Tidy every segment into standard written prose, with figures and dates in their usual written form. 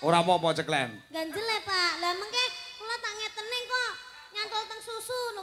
Ora apa-apa Ceklen. Ganjel ya Pak. Lah mengke kula tak ngetene kok nyantol teng susu lho.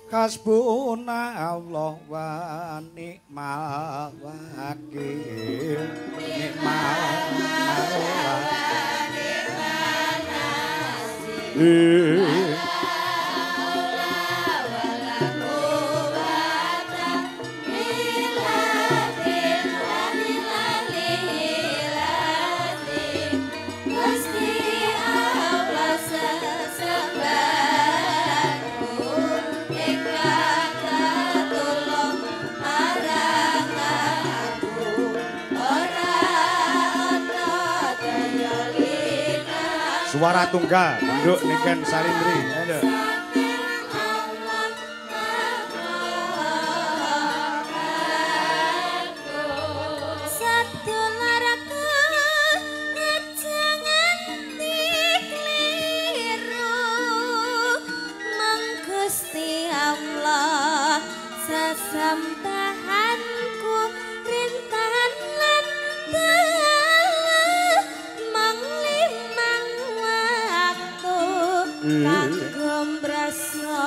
Hasbuna Allah wa ni'mal wakil ni'mal wakil suara tunggal Nduk Niken Salindri. Ayo. Sesembahanku rintan lan dalah manglimang waktu kanggo mbrasa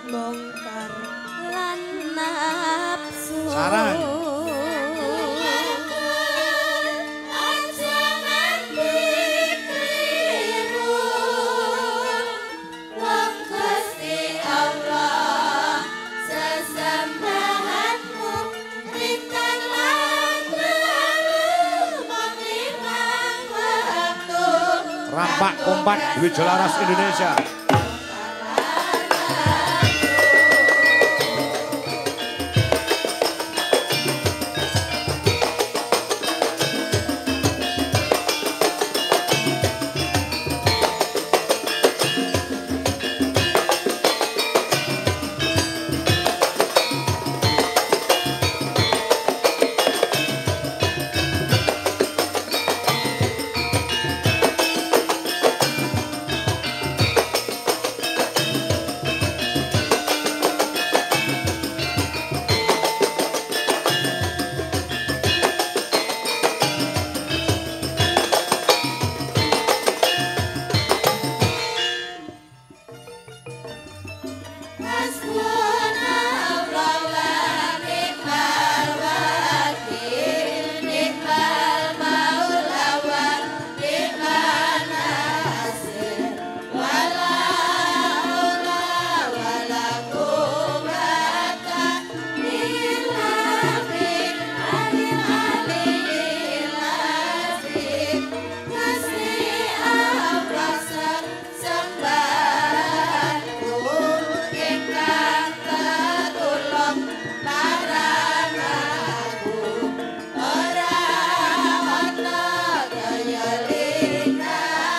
bongkar lan nafsu. Sarang. Rampak kompak Dwi Jelaras Indonesia.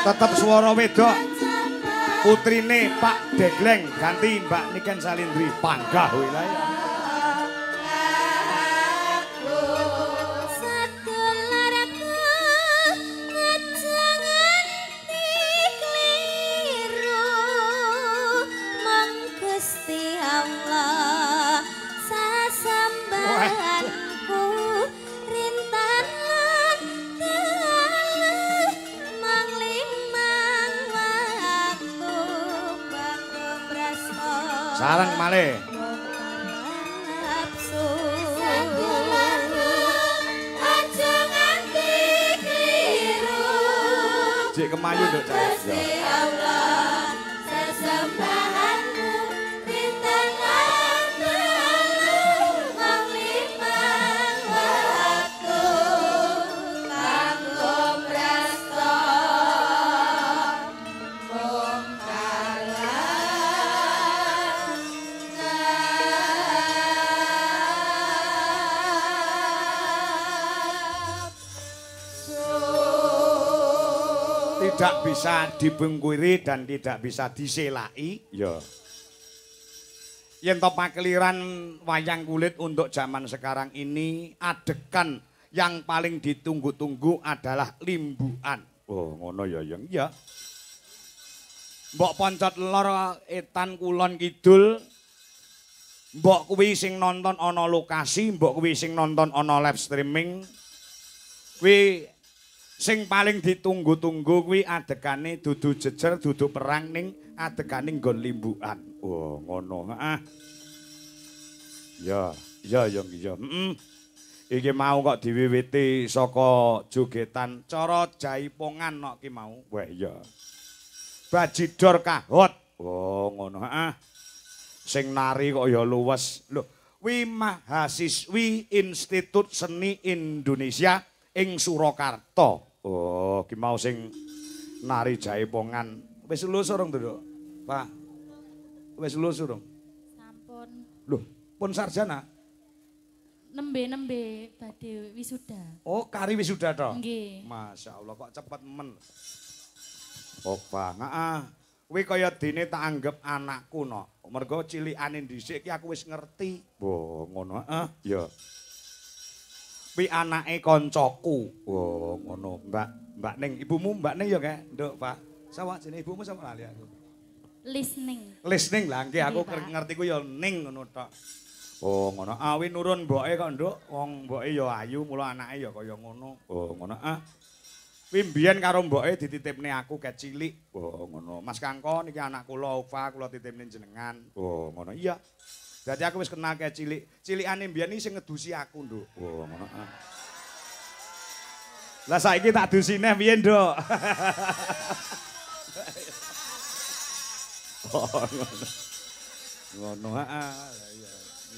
Tetap suara wedok putrine Pak Degleng ganti Mbak Niken Salindri panggah wilayah. Sarang malih. Cik kemayu nduk Allah sesembahanmu bintang manglimang waktu kanggo brasta tidak bisa dibungkiri dan tidak bisa diselai. Ya. Yen to pakeliran wayang kulit untuk zaman sekarang ini adegan yang paling ditunggu-tunggu adalah limbuan. Oh, ngono ya, yang iya. Mbok poncot lor etan kulon kidul. Mbok kuwi sing nonton ana lokasi, mbok kuwi sing nonton ana live streaming. Kuwi sing paling ditunggu-tunggu kuwi adegane dudu jejer, dudu perang ning adegane nggon limbukan. Oh, ngono. Heeh. Ya, ya ya ya. Iki mau kok diwiwiti saka jogetan cara jaipongan kok ki mau. Wah, iya. Bajidor kahot. Oh, ngono. Heeh. Sing nari kok ya luwes. Lho, kuwi mahasiswi Institut Seni Indonesia ing Surakarta. Oh, ki mau sing nari jaipongan. Wis lulus urung, Nduk? Pak. Wis lulus urung? Sampun. Loh, pun sarjana? Nembe badhe wisuda. Oh, kari wisuda to? Nggih. Masya Allah, kok cepet men. Opa, heeh. Kuwi kaya dene tak anggap anakku no. Mergo cilikane dhisik ki aku wis ngerti. Oh, ngono heeh. Ya. Kuwi anake koncoku. Oh, ngono. Mbak Ning, ibumu Mbak Ning ya kae, Nduk, Pak. Sapa jenenge ibumu sapa lali aku? Listening. Listening lah, nggih aku ngerti ku ya Ning ngono tok. Oh, ngono. Awi nurun mboke kok, Nduk. Wong mboke ya ayu, mula anake ya kaya ngono. Oh, ngono. Kuwi mbiyen karo mboke dititipne aku ket cilik. Oh, ngono. Mas Kangko niki anak kula Ufa, kula titipne jenengan. Oh, ngono. Iya. Dadi aku wis kenal ket cilik. Cilikane mbiyen iki sing ngedusi aku, Nduk. Oh, ngono. Lah saiki tak dusi neh piye, Nduk? Oh, ngono. Ngono, heeh. Lah iya.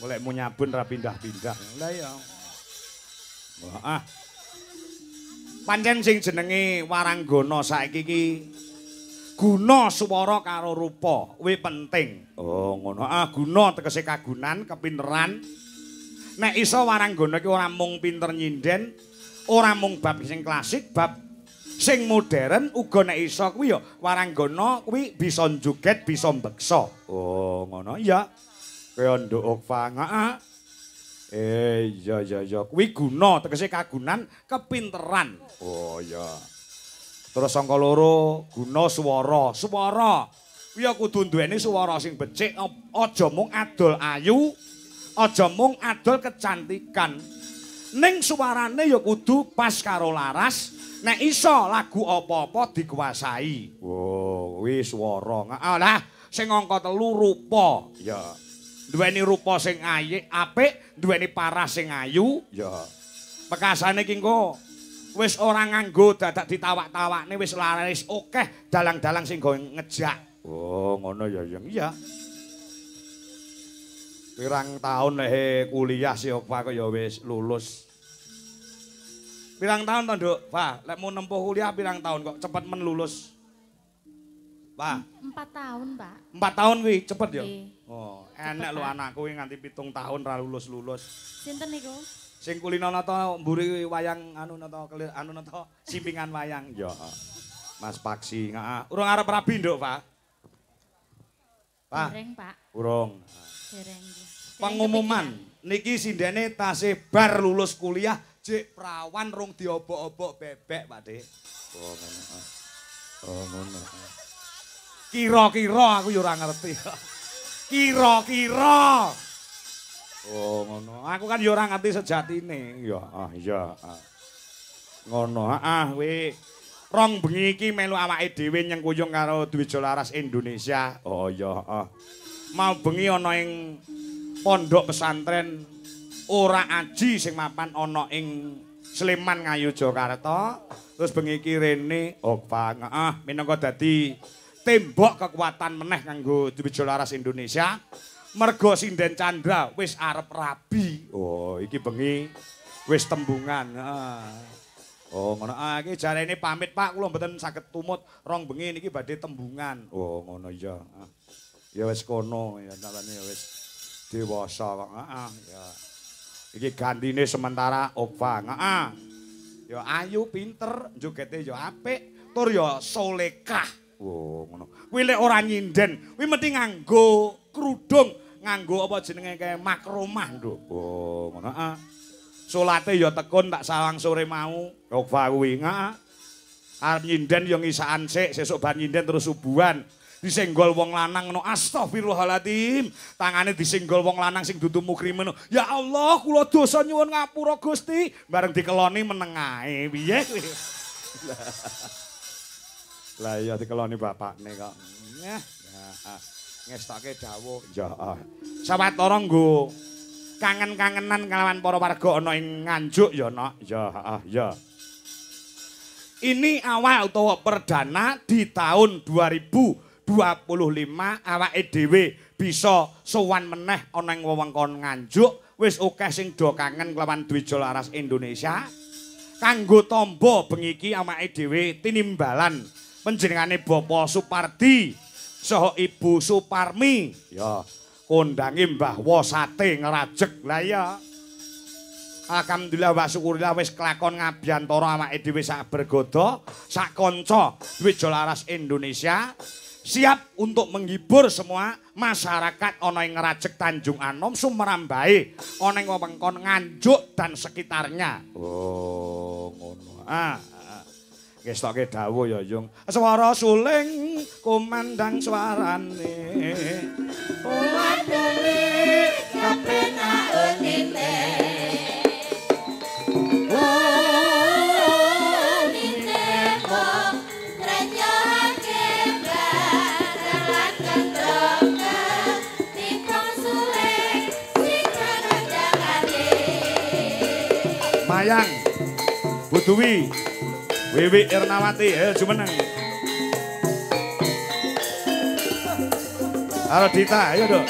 Golekmu nyabun ra pindah-pindah. Lah iya. Wah, pancen sing jenenge Waranggana saiki iki guna swara karo rupa kuwi penting. Oh, ngono. Guna tegese kagunan, kepinteran. Nek iso Waranggana iki ora mung pinter nyinden, ora mung bab sing klasik, bab sing modern uga nek iso kuwi ya Waranggana kuwi bisa joget, bisa mbeksa. Oh, ngono iya. Kaya Nduk Okfa, heeh. Iya. Kuwi guna tegese kagunan, kepinteran. Oh, iya. Terus sangka loro guna swara. Swara kuwi ya kudu duweni swara sing becik, aja mung adol ayu, aja mung adol kecantikan. Ning suarane ya kudu pas karo laras. Nek iso lagu apa-apa dikuasai. Oh, kuwi swara. Lah, sing angka 3 rupa. Ya. Duweni rupa sing apik, duweni parah sing ayu. Ya. Pekasane ki engko wis ora nganggo dadak ditawak-tawakne wis laris akeh dalang-dalang sing go ngejak. Oh, ngono ya, iya. Pirang tahun nek kuliah si Opa kok ya wis lulus. Pirang tahun to, Nduk? Pak, lek mau nempuh kuliah pirang tahun kok cepet men lulus? Pak. 4 tahun, Pak. 4 tahun kuwi cepet ya? Oh, enek lho anakku kuwi nganti 7 tahun ra lulus-lulus. Sinten niku? Sing kulino nata mburi wayang anu nata simpingan wayang. Ya. Mas Paksi, heeh. Urung arep rabi, Nduk, Pak. Pak. Dereng, Pak. Urung. Dereng. Pengumuman niki sindene tasih bar lulus kuliah jek prawan rung diobok-obok bebek, Pak Dik. Oh, ngono. Oh, ngono. Kira-kira aku ya ora ngerti. Kira-kira. Oh, ngono. Aku kan ya ora ngerti sejatine. Ya, iya. Ngono, kuwi rong bengi iki melu awake dhewe nyengkuyung karo Dwijalaras Indonesia. Oh, iya, Mau bengi ana ing pondok pesantren ora aji sing mapan ana ing Sleman Ngayogyakarta. Terus bengi iki rene Okfa, minangka dadi tembok kekuatan meneh kanggo Dwijalaras Indonesia. Mergo sinden Chandra wis arep rabi. Oh, iki bengi wis tembungan. Oh, ngono. Iki jarene pamit, Pak. Kula mboten saged tumut rong bengi niki badhe tembungan. Oh, ngono iya. Ya wis kono ya dalane ya wis dewasa kok. Ya. Iki gantine sementara Opa. Ya ayu, pinter, jogete ya apik, tur ya solekah. Oh, ngono. Kuwi lek ora nyinden, kuwi mesti nganggo kerudung, nganggo apa jenenge kae makromah, Nduk. Oh, ngono. Salate ya tekun tak sawang sore mau. Opa kuwi, arep nyinden ya ngisaan sik, sesuk bar nyinden terus subuhan. Disenggol wong lanang ngono, astagfirullahaladzim. Tangane disenggol wong lanang sing dudu mukrimen. Ya Allah, kula dosa nyuwun ngapura Gusti. Bareng dikeloni meneng ae. Piye kuwi? Lah iya dikeloni bapakne kok. Ngestoke dawuh. Ya. Sawetara nggo kangen-kangenan kalawan para warga ana ing Nganjuk ya, Nok. Ya. Ini awal utawa perdana di tahun 2025 awake dhewe bisa sowan meneh ana ing wewengkon Nganjuk. Wis akeh sing do kangen kelawan Dwijalaras Indonesia. Kanggo tamba bengi iki awake dhewe tinimbalan panjenengane Bapak Supardi saha Ibu Suparmi. Ya, kondange Mbah Wosate ngrajeg. Lah ya. Alhamdulillah wa syukurillah wis kelakon ngabiyantara awake dhewe sak bergodo, sak kanca duwe Jolaras Indonesia siap untuk menghibur semua masyarakat ana ing Ngrajek Tanjung Anom, Sumerambahe, ana ing wewengkon Nganjuk dan sekitarnya. Oh, ngono. Ngestoke dawuh ya, Yung. Swara suling kumandang swarane. Wadene kapenaenine. Mayang, Buduwi, Wiwi Irnawati, jumeneng. Halo Dita, ayo dong.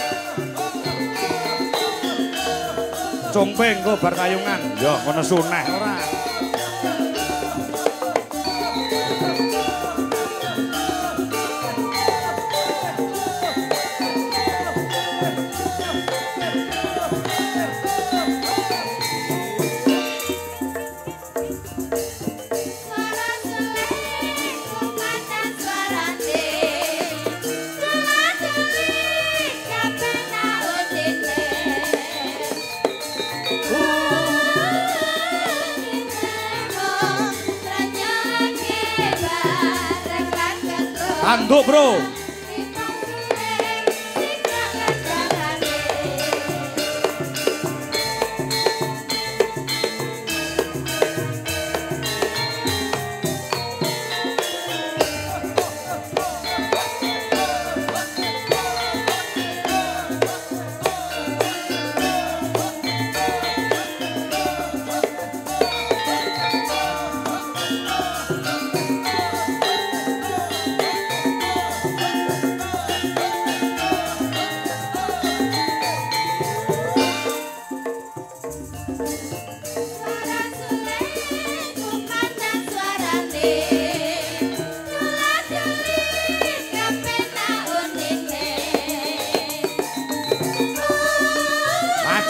Congpeng kok bar kayungan, yo kono suneh ora. Tanduk, Bro.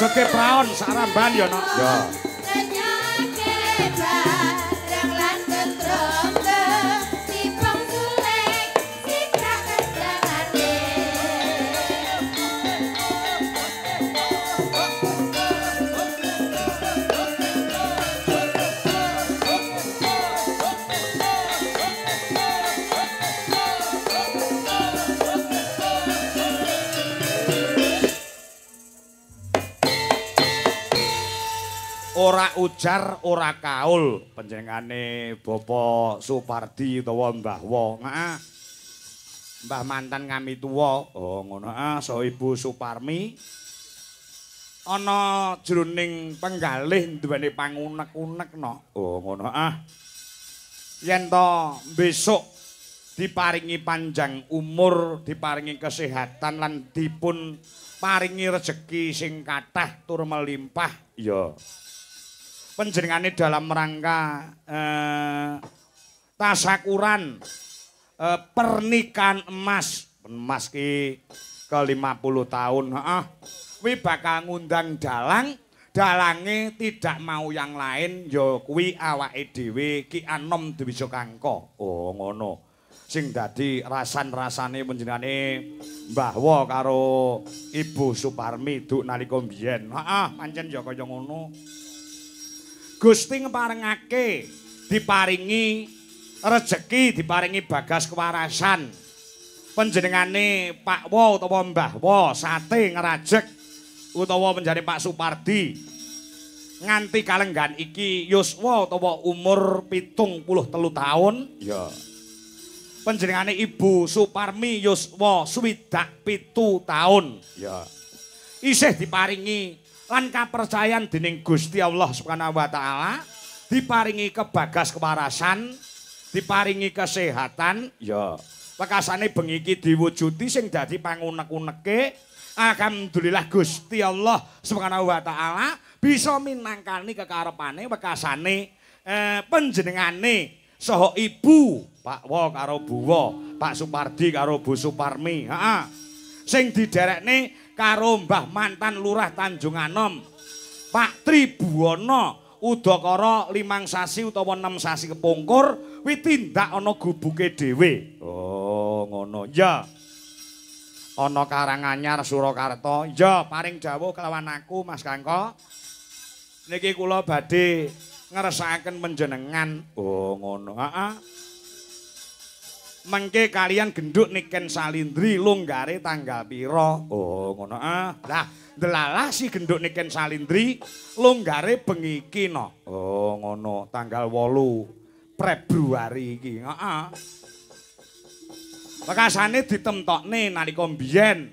Joge praon saramban ya nok. Ya. Ora ujar, ora kaul panjenengane Bapak Supardi utawa Mbah Wo. Heeh. Mbah mantan kami tuwa. Oh ngono. So Ibu Suparmi ana jroning penggalih duweni pangunek-unek no. Oh ngono. Yen to besok diparingi panjang umur, diparingi kesehatan lan dipun paringi rejeki sing kathah tur melimpah ya. Panjenengane dalam rangka tasakuran pernikahan emas ki ke-50 tahun. Kuwi bakal ngundang dalange tidak mau yang lain ya kuwi awake dhewe Ki Anom Dewi Jokangka. Oh ngono. Sing dadi rasan-rasane panjenengane Mbah Wo karo Ibu Suparmi duk nalika biyen. Pancen ya kaya ngono. Gusti ngeparengake diparingi rejeki, diparingi bagas kewarasan. Panjenengane Pak Wo utawa Mbah Wo sate ngerajek utawa panjenengane Pak Supardi nganti kalenggan iki yuswa utawa umur 73 tahun. Ya. Panjenengane Ibu Suparmi yuswa 67 tahun. Ya. Isih diparingi lan kapercayan dening Gusti Allah Subhanahu wa taala, diparingi kebagas kewarasan, diparingi kesehatan, ya. Wekasane bengi iki diwujudi sing dadi pangunek-uneke. Alhamdulillah Gusti Allah Subhanahu wa taala bisa minangkani kekarepane wekasane panjenengane saha Ibu Pak Wo karo Bu Wo, Pak Supardi karo Bu Suparmi. Sing diderekne karo Mbah mantan Lurah Tanjung Anom Pak Tribuwana udakara 5 sasi utawa 6 sasi kepungkur kuwi tindak ana gubuke dhewe. Oh, ngono. Ya. Ana Karanganyar Surakarta. Ya, paring dawuh kelawan aku Mas Kangko. Niki kula badhe ngersakaken panjenengan. Oh, ngono. Heeh. Mengke kalian genduk Niken Salindri lunggare tanggal pira? Oh, ngono. Lah, delalah si genduk Niken Salindri lunggare bengi iki no. Oh, ngono. Tanggal 8 Februari iki. Heeh. Bekasane ditemtokne nalika mbiyen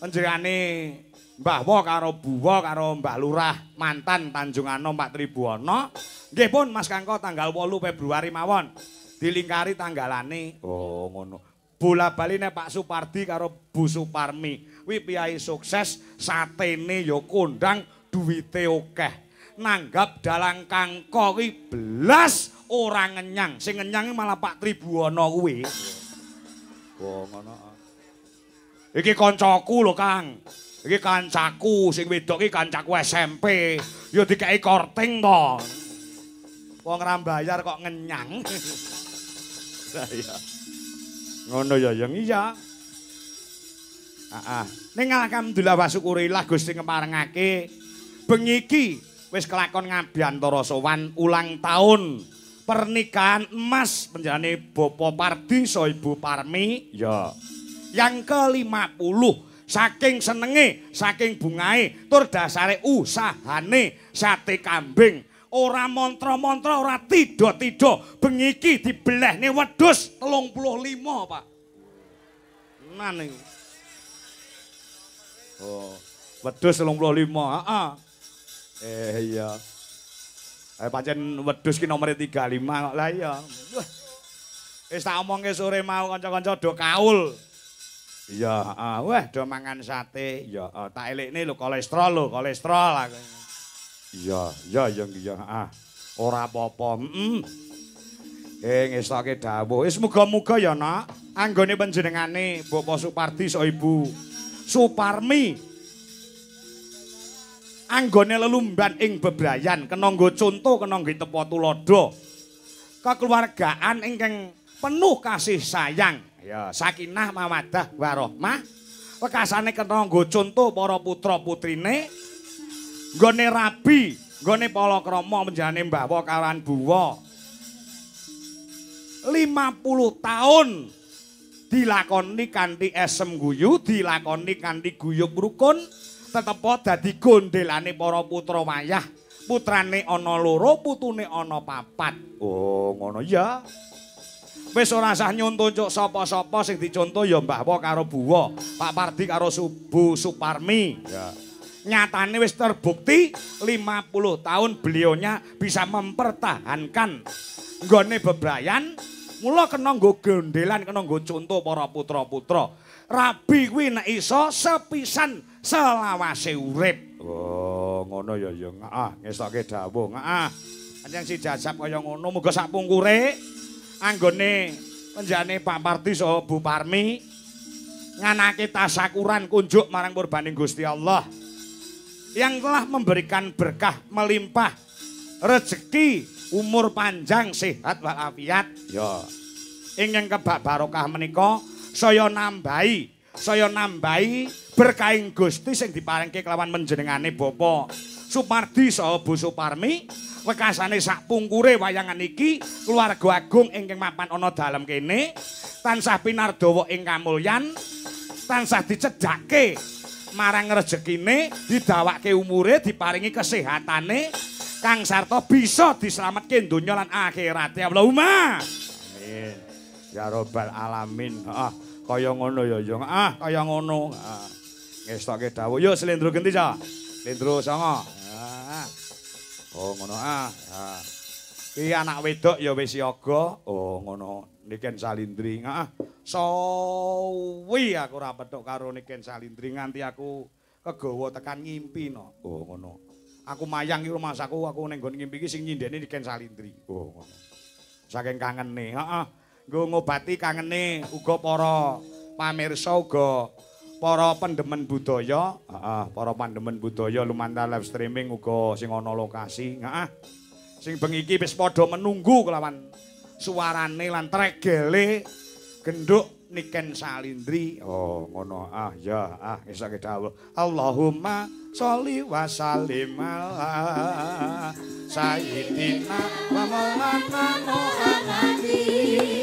panjenengane Mbah Wo karo Buwo karo Mbah Lurah mantan Tanjung Anom Pak Tribuwana. Nggih pun Mas Kangko tanggal 8 Februari mawon. Dilingkari tanggalane. Oh ngono. Bola-baline Pak Supardi karo Bu Suparmi. Kuwi piyai sukses, satene ya kondang, duwite akeh. Nanggap dalang Kangko kuwi blas ora ngenyang. Sing ngenyang malah Pak Tribuwana kuwi. Oh ngono. Iki kancaku lho Kang. Iki kancaku sing wedok iki kancaku SMP. Ya dikeki korting to. Wong ra mbayar kok ngenyang. Saya. Ngono ya yang iya. Heeh. Ning alhamdulillah wa syukurillah Gusti ngeparengake bengi iki wis kelakon ngabiantara sowan ulang tahun pernikahan emas panjenengane Bapak Pardi so Ibu Parmi ya. Yang ke-50 saking senenge, saking bungae, tur dasare usahane sate kambing. Ora mantra-mantra, ora tido-tido. Bengi iki dibelehne wedhus 35, Pak. Nah niku. Oh, wedhus 35, heeh. Iya. Pancen wedhus ki nomor 35 kok. Lah iya. Wis tak omongke sore mau kanca-kanca do kaul. Iya, heeh. Wah, do mangan sate. Ya, tak elekne lho kolesterol aku. Iya, heeh. Ora apa-apa. Ngestoke dawuh. Wis muga-muga ya, Nak. Anggone panjenengane Bapak Supardi so Ibu Suparmi. Anggone lelumban ing bebrayan kena nggo conto kena nggo tepa tulodo kekeluargaan ingkang penuh kasih sayang ya sakinah mawaddah warahmah wekasane kena nggo conto para putra putrine nggone rabi nggone palakrama panjenengane Mbah Wo kawan Buwo 50 tahun dilakoni kanthi esem guyu dilakoni kanthi guyub rukun tetepo dadi gondelane para putra wayah. Putrane ana 2, putune ana 4. Oh, ngono ya. Wis ora usah nyonto sapa-sapa sing diconto ya Mbah Wo karo Buwo, Pak Pardi karo Bu Suparmi. Ya. Nyatane wis terbukti 50 tahun beliaunya bisa mempertahankan nggone bebrayan. Mula kena nggo gondelan, kena nggo conto para putra-putra. Rabi kuwi nek iso sepisan selawase urip. Oh, ngono ya ya. Heeh, ngestoke dawuh. Heeh. Panjang si jajab kaya ngono muga sak pungkure anggone penjane Pak Pardi saha Bu Parmi nganake tasakuran kunjuk marang purbaning Gusti Allah yang telah memberikan berkah melimpah rezeki umur panjang sehat walafiat ya ingkang kebak barokah menika saya nambahi berkahing Gusti sing diparingke kelawan panjenengane Bapak Supardi saha Bu Suparmi wekasane sak pungkure wayangan iki keluarga agung ingkang mapan ana dalem kene tansah pinardawa ing kamulyan tansah dicedhake marang rezekine didawake umure diparingi kesehatane kang sarta bisa dislametke donya lan akhirate Allahumma amin ya rabbal alamin kaya ngono ya yo kaya ngono ngestoke dawuh yo slendro genti ca slendro songo oh ngono iki anak wedok ya wis siaga oh ngono Niken Salindri sawi aku ora petuk karo Niken Salindri nganti aku kegawa tekan ngimpi no oh ngono aku mayang iki rumah aku ning nggon ngimpi iki sing nyindeni Niken Salindri oh ngono saking kangene nggo ngobati kangene uga para pamirsa uga para pendemen budaya, para pendemen budaya lumantar live streaming uga sing ana lokasi, heeh. Sing bengi iki wis padha menunggu kelawan suarane lan tregele genduk Niken Salindri. Oh, ngono. Iso dawuh. Allahumma sholli wa sallim ala sayyidina wa maulana Muhammadin.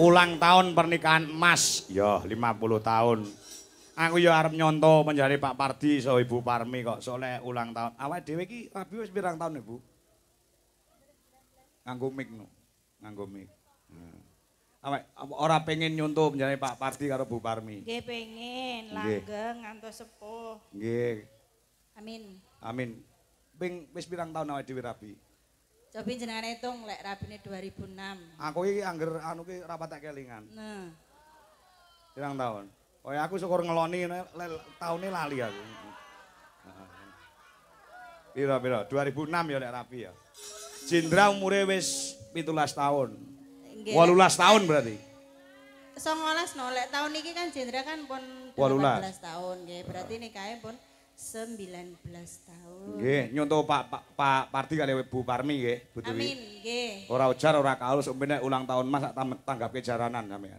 Ulang tahun pernikahan emas, ya 50 tahun. Aku ya arep nyonto menjadi Pak Pardi so Ibu Parmi kok soalnya ulang tahun. Awake dhewe iki rabi wis pirang tahun Ibu? Nganggo mic no. Nganggo mic. Awake ora pengen nyonto menjadi Pak Pardi karo Bu Parmi. Nggih pengen, langgeng ngantos sepuh. Nggih. Amin. Amin. Wis pirang tahun awake dhewe rabi? Coba jenengan hitung lek rabine 2006. Aku iki angger anu ki ora patek kelingan. Nah. Pirang tahun? Oh ya aku syukur ngeloni taune lali aku. Pira-pira 2006 ya lek rapi ya. Jindra umure wis 17 tahun. 18 tahun berarti. 19 no, lek tahun ini kan Jendra kan pun 18 tahun nggih. Berarti nikahnya pun 19 tahun. Nggih, nyontoh Pak Parti kali Bu Parmi nggih, Bu Dewi. Amin, nggih. Ora ujar ora kaul umpene ulang tahun Mas sak tanggap jaranan sampean.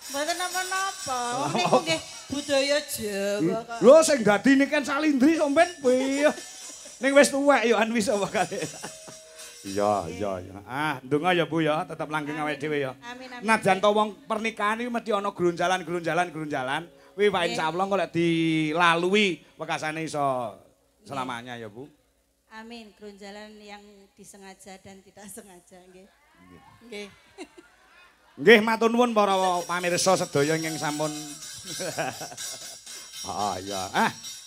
Mboten napa-napa. Wong niku nggih budaya Jawa kok. Lho sing dadi niken salindri sampean piye? Ning wis tuwek yo an wis apa kali. Iya. Ah, ndonga ya Bu ya, tetep langgeng awake dhewe ya. Amin. Najan to wong pernikahan iki mesti ana grunjalan. Kuwi wae insyaallah kok lek dilalui wekasane iso selamanya ya Bu. Amin, grunjalan yang disengaja dan tidak sengaja nggih. Nggih. Nggih matur nuwun para pamirsa sedaya ingkang sampun. Ya.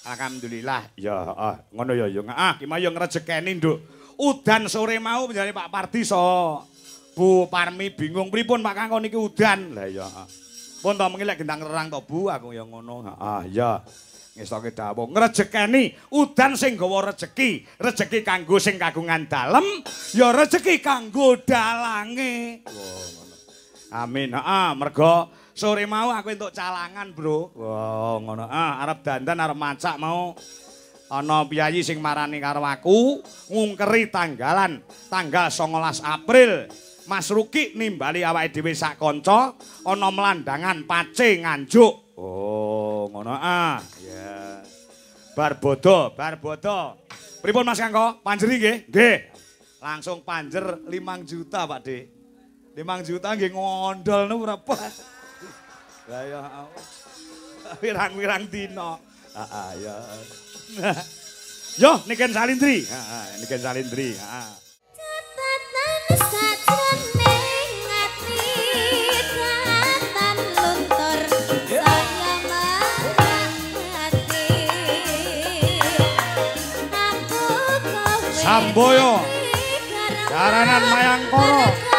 Alhamdulillah. Ya, ngono ya ya. Ki mau ngrejekeni Nduk. Udan sore mau penjane Pak Pardi so Bu Parmi bingung pripun Pak Kangkon iki udan. Lah ya. Pun to mengi lek gendang nerang to Bu aku ya ngono. Ya. Ngestoke dawuh ngrejekeni udan sing gawa rezeki kanggo sing kagungan dalem, ya rezeki kanggo dalange. Amin. Mergo sore mau aku entuk calangan, Bro. Wah, ngono. Arep dandan arep macak mau ana piyayi sing marani karo aku ngungkeri tanggal 19 April. Mas Ruki nimbali awake dhewe sak kanca ana melandangan pace nganjuk. Oh, ngono. Ya. Bar bodo. Pripun Mas Kangko? Panjeri nggih? Nggih. Langsung panjer 5 juta, Pak De. 5 juta nggih ngondol niku berapa? Lah ya pirang-pirang dina. Ya. Yo niken salindri. Niken salindri. Catatan sajroning ati catatan luntur saya merhati aku kowe Samboyo. Jaranan Mayangkara.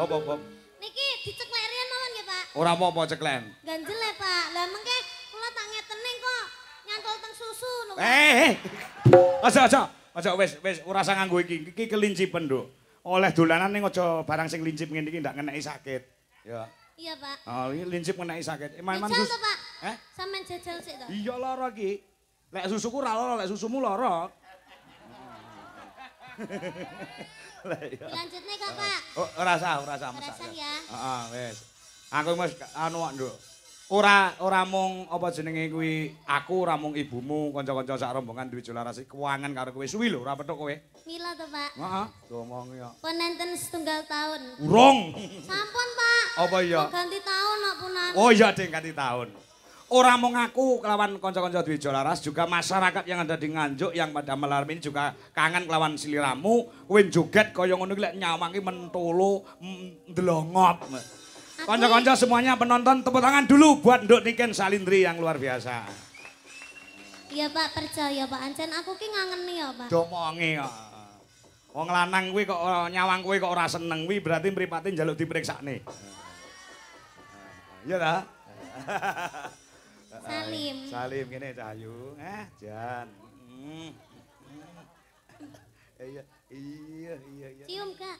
Apa? Niki diceklek riyen mawon nggih, Pak. Ora apa-apa ceklen. Ganjel ya, Pak. Lah mengke kula tak ngetene kok nyantol teng susu lho. Aja wis ora usah nganggo iki. Iki kelincipen, Nduk. Oleh dolanan ning aja barang sing lincip ngene iki ndak ngeneki sakit. Ya. Iya, Pak. Oh, iki lincip ngeneki sakit. Eman-eman Jajal to, Pak. Eh? Sampeyan jajal sik to. Iya lara iki. Lek susuku ora lara, lek susumu lara. Dilanjutne kok, Pak. Oh, ora usah Ora masak. usah ya. Heeh, wis. Aku wis anu kok, Nduk. Ora mung apa jenenge kuwi aku ora mung ibumu, kanca-kanca sak rombongan duwe Jolaras keuangan karo kowe suwi lho, ora petuk kowe. Mila to, Pak. Heeh, ngomong ya. Pun enten setunggal tahun. Urung. Sampun, Pak. Apa iya? Mau ganti tahun kok punan. Oh iya, Ding, ganti tahun. Ora mung aku kelawan kanca-kanca duwe Jolaras, juga masyarakat yang ada di Nganjuk yang pada malam ini juga kangen kelawan siliramu, kowe joget kaya ngono iki lek nyawangi mentolo ndelongop. Kanca-kanca semuanya penonton tepuk tangan dulu buat Nduk Niken Salindri yang luar biasa. Iya, Pak, percaya, Pak. Ancen aku ki ngangeni ya, Pak. Domongi kok. Wong lanang kuwi kok nyawang kuwi kok ora seneng kuwi berarti mripate njaluk diperiksane. Iya ta? Salim kene Cahyu, Jan. Iya. Cium, Kak.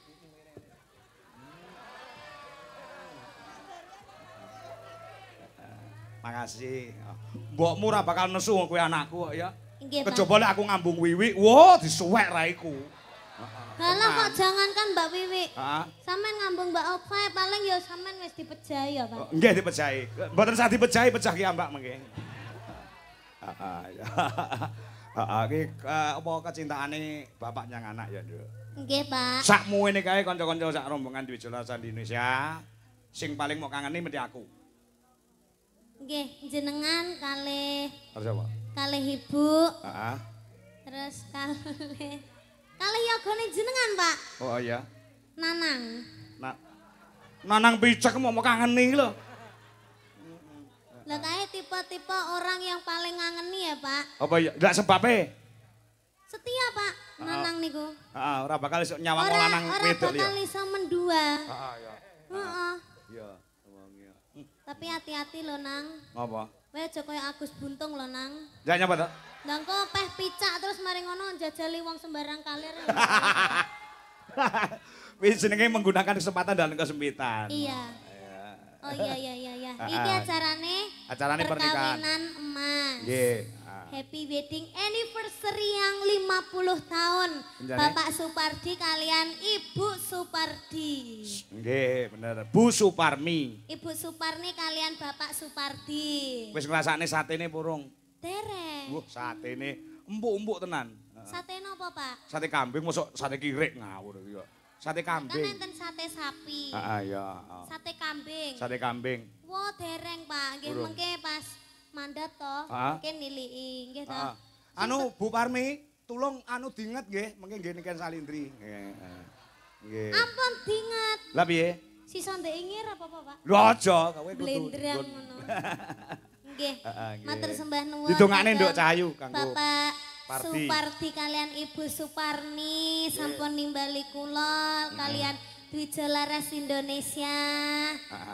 Makasih. Mbokmu ora bakal nesu kowe anakku kok ya. Nggih, Pak. Kejaba lek aku ngambung wiwi, wah disuwek raiku. Halah kok jangankan Mbak Wiwi. Heeh. Sampeyan ngambung Mbak Opa paling ya sampeyan wis dipejahi ya, Pak. Nggih dipejahi. Mboten sah dipejahi pecah ki ambak mengke. Heeh, iki apa kecintaane bapak nyang anak ya, Nduk. Nggih, Pak. Sakmu ini kae kanca-kanca sak rombongan Dwi Jolaras di Indonesia. Sing paling mau kangeni mesti aku. Nggih, jenengan Terus apa? kalih Ibu, Heeh. terus kalih yogane jenengan, Pak. Oh iya. Nanang. Nanang picek mau kangeni lho. Lah kae tipe-tipe orang yang paling ngangeni ya, Pak. Apa iya? Ndak sebabe. Setia, Pak. Nanang niku. Heeh, ora bakal iso nyawang wong lanang Ora wedok liya. bakal iso mendua. Heeh, ya. Heeh. Iya, wong ya. Tapi hati-hati lho, Nang. Apa? Kowe aja kaya Agus Buntung lho, Nang. Ya nyapa to? Lah engko peh picak terus mari ngono njajali wong sembarang kalir. Wis jenenge menggunakan kesempatan dan kesempitan. Iya. Oh iya. Iki Acarane pernikahan. Perkawinan emas. Nggih. Happy wedding anniversary yang 50 tahun. Njane? Bapak Supardi kalian Ibu Supardi. Nggih, bener. Bu Suparmi. Ibu Suparni kalian Bapak Supardi. Wis ngrasakne satene purung. Dereng. Satene empuk-empuk tenan. Sate napa, Pak? Sate kambing mosok sate kirik ngawur iki kok. Sate Kan kambing. enten sate sapi. Heeh, ya. Sate kambing. Sate kambing. Wah, dereng, Pak. Nggih Urung. mengke pas mandat to, Ah. mungkin nilii nggih to. Heeh. Anu Bu Parmi, tulung anu diinget nggih, mengke nggih Niken Salindri. Nggih. Ampun dinget. Lah piye? Sisa ndek ingir apa-apa, Pak? Lho aja, kowe kudu. Blendrang ngono. Nggih. nggih. Matur sembah nuwun. Didongakne kagem Nduk Cahayu kanggo Bapak Parti. Supardi kalian Ibu Suparni sampun nimbali kula kalian Dwi Jolaras Indonesia.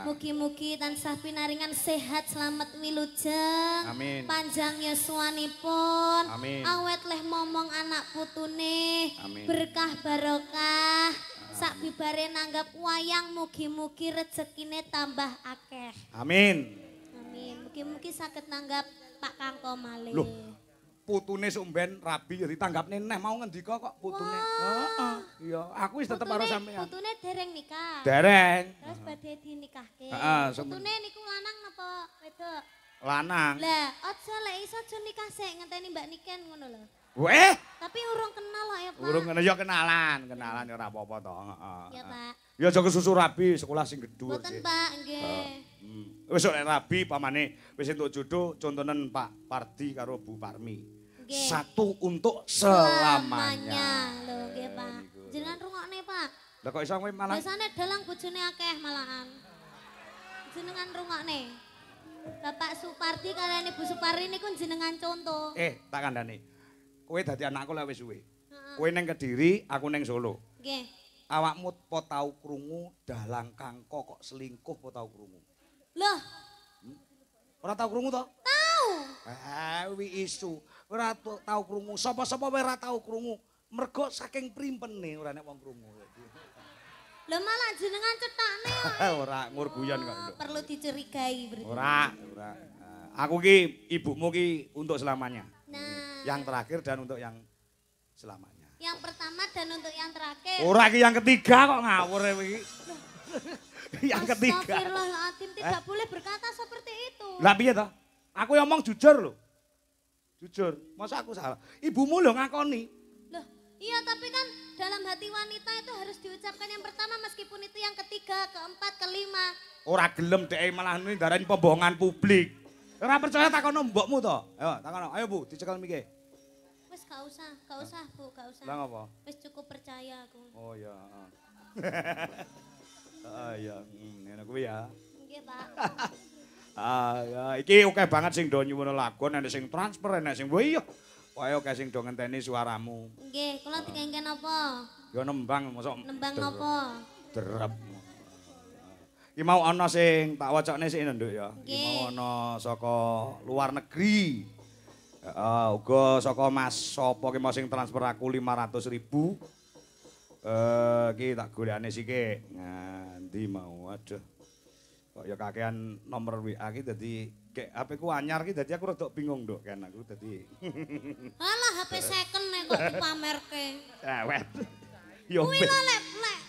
Mugi-mugi tansah pinaringan sehat selamat wilujeng. Amin. Panjang yuswanipun. Amin. Awet leh momong anak putune. Amin. Berkah barokah. Sak bibare nanggap wayang mugi-mugi rezekine tambah akeh. Amin. Amin. Mugi-mugi saged nanggap Pak Kangko malih. Loh. Putune sumben rabi ya ditanggapne neh mau ngendika kok putune. Heeh. Iya, aku wis tetep karo sampean. Putune dereng nikah. Dereng. Terus badhe dinikahke. Heeh, Putune niku lanang napa wedok? Lanang. Lah, aja lek iso aja nikah sik ngenteni Mbak Niken ngono lho. Weh, Tapi urung kenal kok ya, Pak. urung kena ya kenalan ya ora apa-apa to. Heeh. Ya, Pak. Ya aja kesusu rabi sekolah sing gedhuwur. Mboten, Pak, nggih. Wis nek rabi pamane wis entuk jodoh contonen Pak Pardi karo Bu Parmi. Nggih. Satu untuk selamanya. Lho, nggih, Pak. Jenengan rungokne, Pak. Lah kok iso kowe malah Biasane dalang bojone akeh malahan. Jenengan rungokne. Bapak Supardi kalian Ibu Suparni niku jenengan contoh. tak kandhani. Kowe dadi anakku lek wis suwe. Heeh. Kowe ning Kediri, aku ning Solo. Nggih. awakmu po tau krungu dalang kangko kok selingkuh po tau krungu? Loh, Ora tau krungu to? tahu. Wi isu. Ora tau krungu. Sapa-sapa wae ora tau krungu. Mergo saking primpene ora nek wong krungu. Lah malah jenengan cetakne. Ora ngur guyon kok. Nduk. Perlu dicurigai berarti. Ora. Aku ki ibumu ki untuk selamanya. Nah, Yang terakhir dan untuk yang selamanya. yang pertama dan untuk yang terakhir. Ora ki yang ketiga kok ngawur iki. Yang ketiga. Astagfirullahaladzim, tidak boleh berkata seperti itu. Lah piye to? Aku ngomong jujur lho. Jujur. Masa aku salah? Ibumu lho ngakoni. Loh, iya tapi kan dalam hati wanita itu harus diucapkan yang pertama meskipun itu yang ketiga, keempat, kelima. Ora gelem dhek malah ndarani pembohongan publik. Ora percaya takono mbokmu to? Ayo takono. Ayo Bu, dicekel miki. Wes gak usah Bu, gak usah. Lah ngapa? Wes cukup percaya aku. Oh ya. Ya, ngene kuwi ya. Nggih, Pak. Ya, iki akeh banget sing do nyuwun lagon, enek sing transfer, enek sing wah iya. Wae akeh sing do ngenteni suaramu. Nggih, kula dikengken apa? Ya nembang mosok Nembang napa? derep. Iki mau ana sing tak wacokne sik nduk ya. Iki Nggih. mau ana saka luar negeri. Heeh, uga saka Mas sapa ki mau sing transfer aku 500.000. Iki tak golekane sik. Nah, ndi mau aduh. Kok ya kakean nomor WA ki dadi kek HP ku anyar ki dadi aku rada bingung nduk kan aku dadi. Alah HP second nek kok dipamerke. Wet. Yo Kuwi lho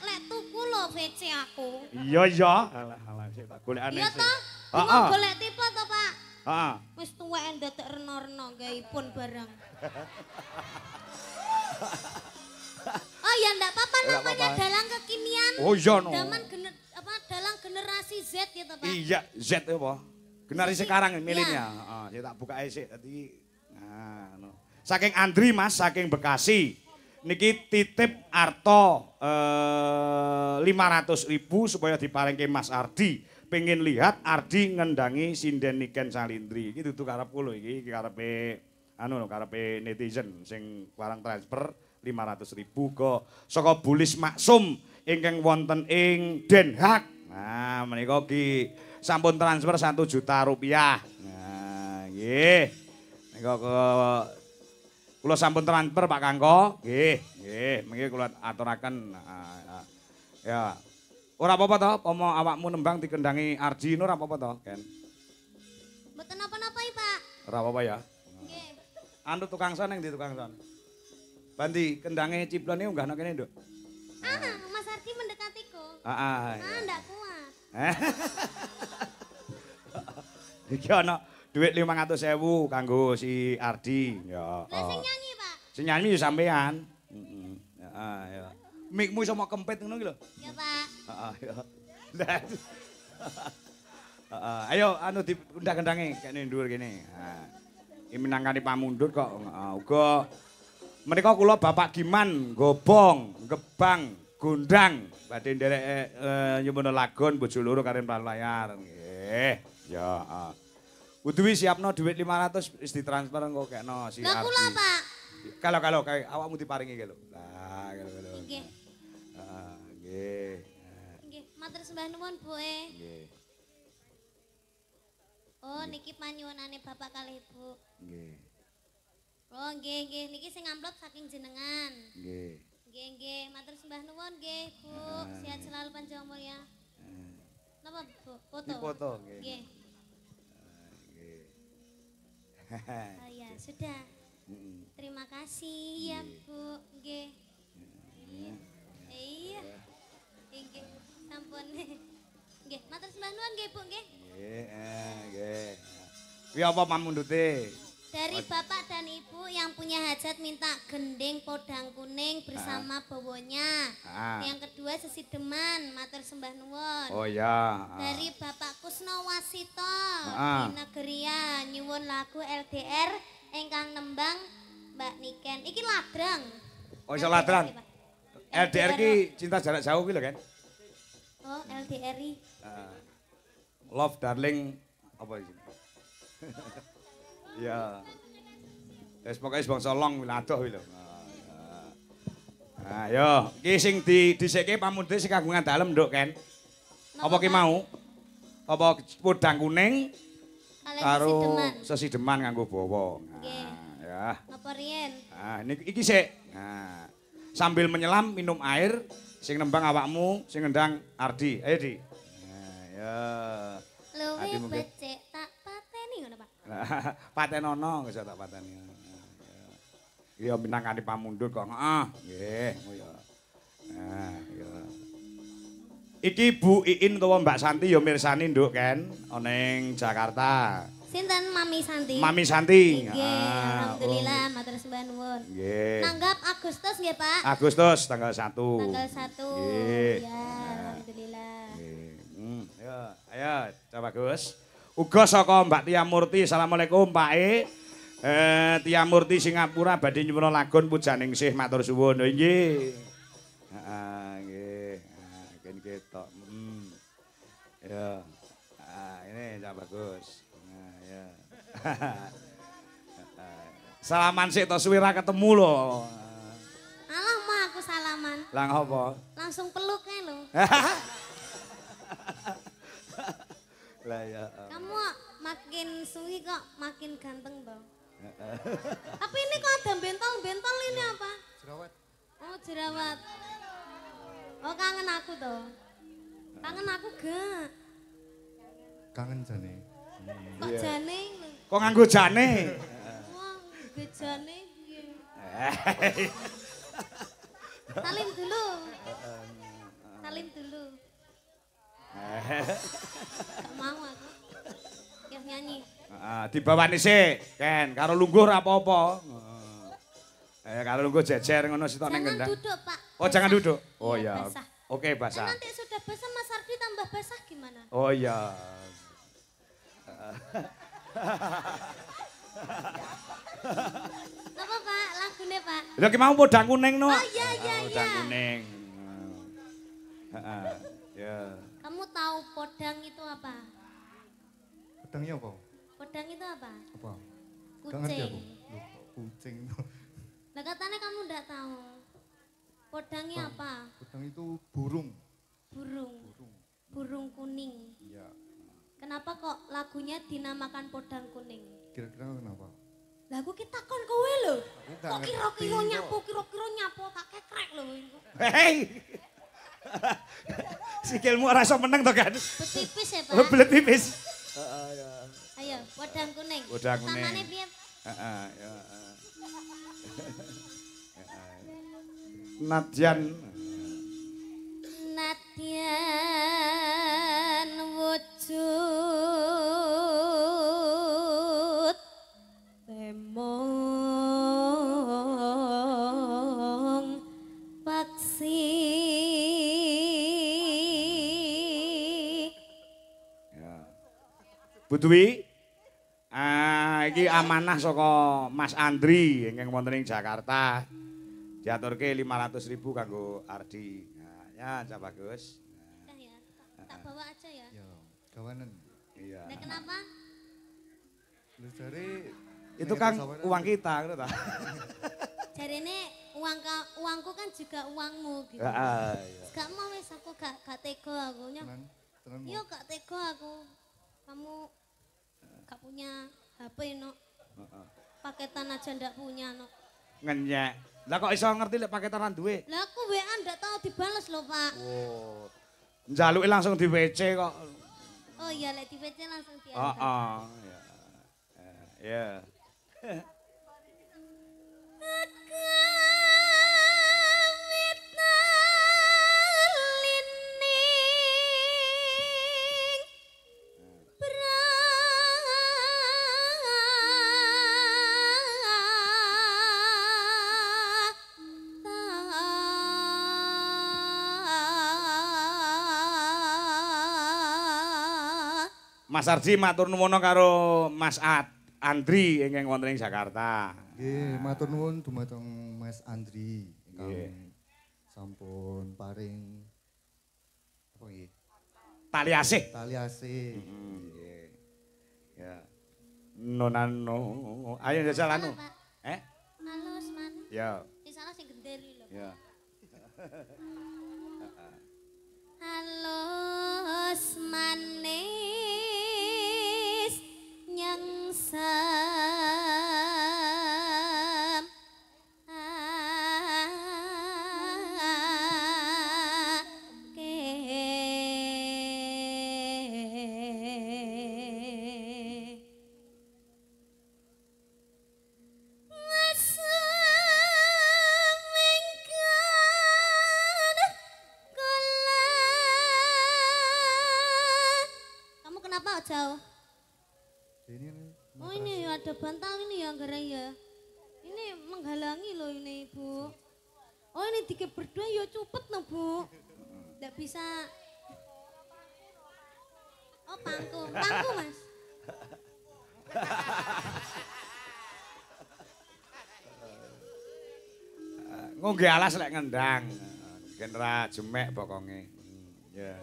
lek tuku lho VC aku. Iya. Alah sik tak golekane Iya sik. toh? Heeh. Cuma golek tipe toh, Pak? Heeh. Wis tuwek ndadek reno-reno gaipun barang. Oh ya enggak apa-apa namanya dalang kekinian. Oh iya no. Dalang generasi Z ya toh, Pak? Iya, Z apa? Generasi sekarang milenial. Heeh, ya tak buka sik tadi. Nah, no. Saking Andri Mas, saking Bekasi. Niki titip Arto 500.000 supaya diparingke Mas Ardi. Pengen lihat Ardi ngendangi sinden Niken Salindri. Iki dudu karepku lho iki karepe karepe netizen sing barang transfer 500.000 ke saka Bulis Maksum ingkang wonten ing Den Haag. Nah, menika ki sampun transfer 1 juta rupiah. Nah, nggih. Menika ke kula sampun transfer Pak Kangko. Nggih, mengki kula aturaken. Ya. Ora apa-apa to, pomo awakmu nembang dikendangi Ardi ora apa-apa to, Ken. Mboten napa-napa, Pak. Ora apa-apa ya. Nggih. Anu tukang son ning ndi tukang son? Bandi kendange ciplone unggahno kene, Nduk. Mas Ardi mendekatiku. Heeh. Ndak kuat. Iki ana dhuwit 500.000 kanggo si Ardi. Ya. Lah sing nyanyi, Pak. Sing nyanyi ya sampean. Heeh. Heeh, ya. Mikmu iso mau kempit ngono ki lho. Ya, Pak. Heeh, ya. Heeh, ayo anu diundang-undange kene dhuwur kene. Ha. Iki minangkani pamundhut kok uga menika kula Bapak Giman, Gobong, Gebang, Gondang badhe nderek nyuwun lagon bojo loro karen pralayar. Nggih. Ya, heeh. Kudu siapno dhuwit 500 wis ditransfer engko kekno si Ardi. Lah kula, Pak. Kalau kae awakmu diparingi ki lho. Lah, kalau. Nggih. Heeh, nggih. Nggih, matur sembah nuwun, Bu. Nggih. Oh, niki panyuwunane Bapak kalih Ibu. Nggih. Oh, nggih. Niki sing amplop saking jenengan. Nggih. Nggih. Matur sembah nuwun nggih, Bu. Sehat selalu panjang umur ya. Napa, Bu? Foto. Dipoto, nggih. Nggih. Nggih. Oh ya, sudah. Terima kasih ya, Bu. Nggih. Iya. Nggih. Sampun. Nggih, matur sembah nuwun nggih, Bu, nggih. Nggih. Kuwi apa pamundhute? Dari Bapak dan Ibu yang punya hajat minta gending podang kuning bersama bawonya. Yang kedua sesi deman, matur sembah nuwun. Oh ya. Dari Bapak Kusno Wasito di Negeria nyuwun lagu LDR ingkang nembang Mbak Niken. Iki ladrang. Oh iso ladrang. LDR ki cinta jarak jauh ki lho kan? Oh, LDRI. Love darling apa iki? Ya. Wis pokoke bangsa long adoh kuwi lho. Nah, yo, iki sing dhisike pamundhe sing kagungan dalem, Nduk, Ken. Apa ki mau? Apa podang kuning karo sesideman nganggo bawa. Nggih. Ya. Napa riyen? Nah, iki sik. Nah, sambil menyelam minum air, sing nembang awakmu, sing ngendang Ardi. Ayo, Di. Nah, ya. Luwih becik tak pateni ngono, Pak. Patenono iso tak pateni. Iya minangkani pamundhut kok. Heeh, nggih, ngono. Nah, ya. Iki Bu Iin utawa Mbak Santi ya mirsani Nduk Ken ana ing Jakarta. Sinten Mami Santi? Mami Santi. Nggih, alhamdulillah matur sembah nuwun. Nggih. Nanggap Agustus nggih, Pak? Agustus tanggal 1. Tanggal 1. Nggih. Ya, alhamdulillah. Nggih. Ya, ayo coba Gus. Uga saka Mbak Tia Murti. Assalamualaikum Pak E. Tia Murti Singapura badhe nyuwun lagun pujaning sih matur suwun. Nggih. Heeh, nggih. Ken ketok. Ya. Ini coba Gus. Nah, ya. Salaman sik to suwe ra ketemu lho. Alah mah aku salaman. Lah ngopo? Langsung peluk ae lho. Lah ya. Kamu makin suwi kok makin ganteng toh. Tapi ini kok ada bentol-bentol ini apa? Jerawat. Oh jerawat. Oh kangen aku toh. Kangen aku gak. Kangen jane. Kok jane? Kok nganggo jane? Wah, gak jane piye? Salim dulu. Salim dulu. Gak mau aku. Ya nyanyi. Dibawani sik, Ken, karo lungguh ra apa-apa. Karo lungguh jejer ngono sitok ning gendang. Jangan duduk, Pak. Oh, jangan duduk. Oh Iya, ya. basah. Oke, basah. Nanti sudah basah Mas Ardi tambah basah gimana? Oh iya. Apa Pak? Lagune Pak? Lha ki mau podang kuning no. Oh iya iya Podang iya. kuning. Heeh. Ya. Kamu tahu podang itu apa? Pedangnya apa? Podang itu apa? Apa? Gak ngerti aku. Kucing. Lupa, kucing. Nah katanya kamu enggak tahu. Podangnya apa? Pedang itu burung. Burung. Burung. Burung kuning. Iya. Kenapa kok lagunya dinamakan podang kuning? Kira-kira kenapa? Lagu kita kon kowe lho. Aku gak Kok ngerti kira-kira kok. nyapu, kira-kira nyapu tak kekrek lho. Hei. Sikilmu ora iso meneng to kan? Betipis ya Oh, Pak? belet pipis. Ayo, podang kuning. Podang kuning. Pertamanya piye? Heeh, ya. Nadyan Nadyan wujud temong paksi. ya. Bu Dwi, iki amanah saka Mas Andri ingkang wonten ing Jakarta. Diaturke 500.000 kanggo Ardi. Nah, ya, Cak Bagus. Udah ya, tak bawa aja ya. Ya, kawanan. Iya. Nah, kenapa? Lu cari Itu kan uang kita, gitu ta. Jarene uangku kan juga uangmu gitu. Heeh, iya. Gak mau wis aku gak tega aku nya. Tenan Iya gak tega aku. Kamu gak punya HP no. Paketan aja ndak punya no. Ngenyek. Lah kok iso ngerti lek paketan duwe? Lah aku WA ndak tahu dibales loh Pak. Oh. Njaluki langsung di WC kok. Oh iya lek di PC langsung diantar. Heeh, ya. Ya. Mas Ardi matur nuwun karo Mas Andri ingkang wonten ing Jakarta. Nggih, matur nuwun dumateng Mas Andri Nggih. ingkang sampun paring apa nggih? Tali asih. Tali asih. Nggih. Ya. Nonano. Ayo njajal anu. Halo, Pak. Eh? Halo Usman. Ya. Di sana sing genderi lho. Ya. Halus manis nyengsem Kenapa jauh? Oh ini ada bantal ini ya Anggaran ya. Ini menghalangi loh ini Ibu. Oh ini tiga berdua ya cepet no Bu. Nggak bisa. Oh pangku, pangku Mas. Ngombe alas lek ngendang. Mungkin ra jemek pokoke. Ya.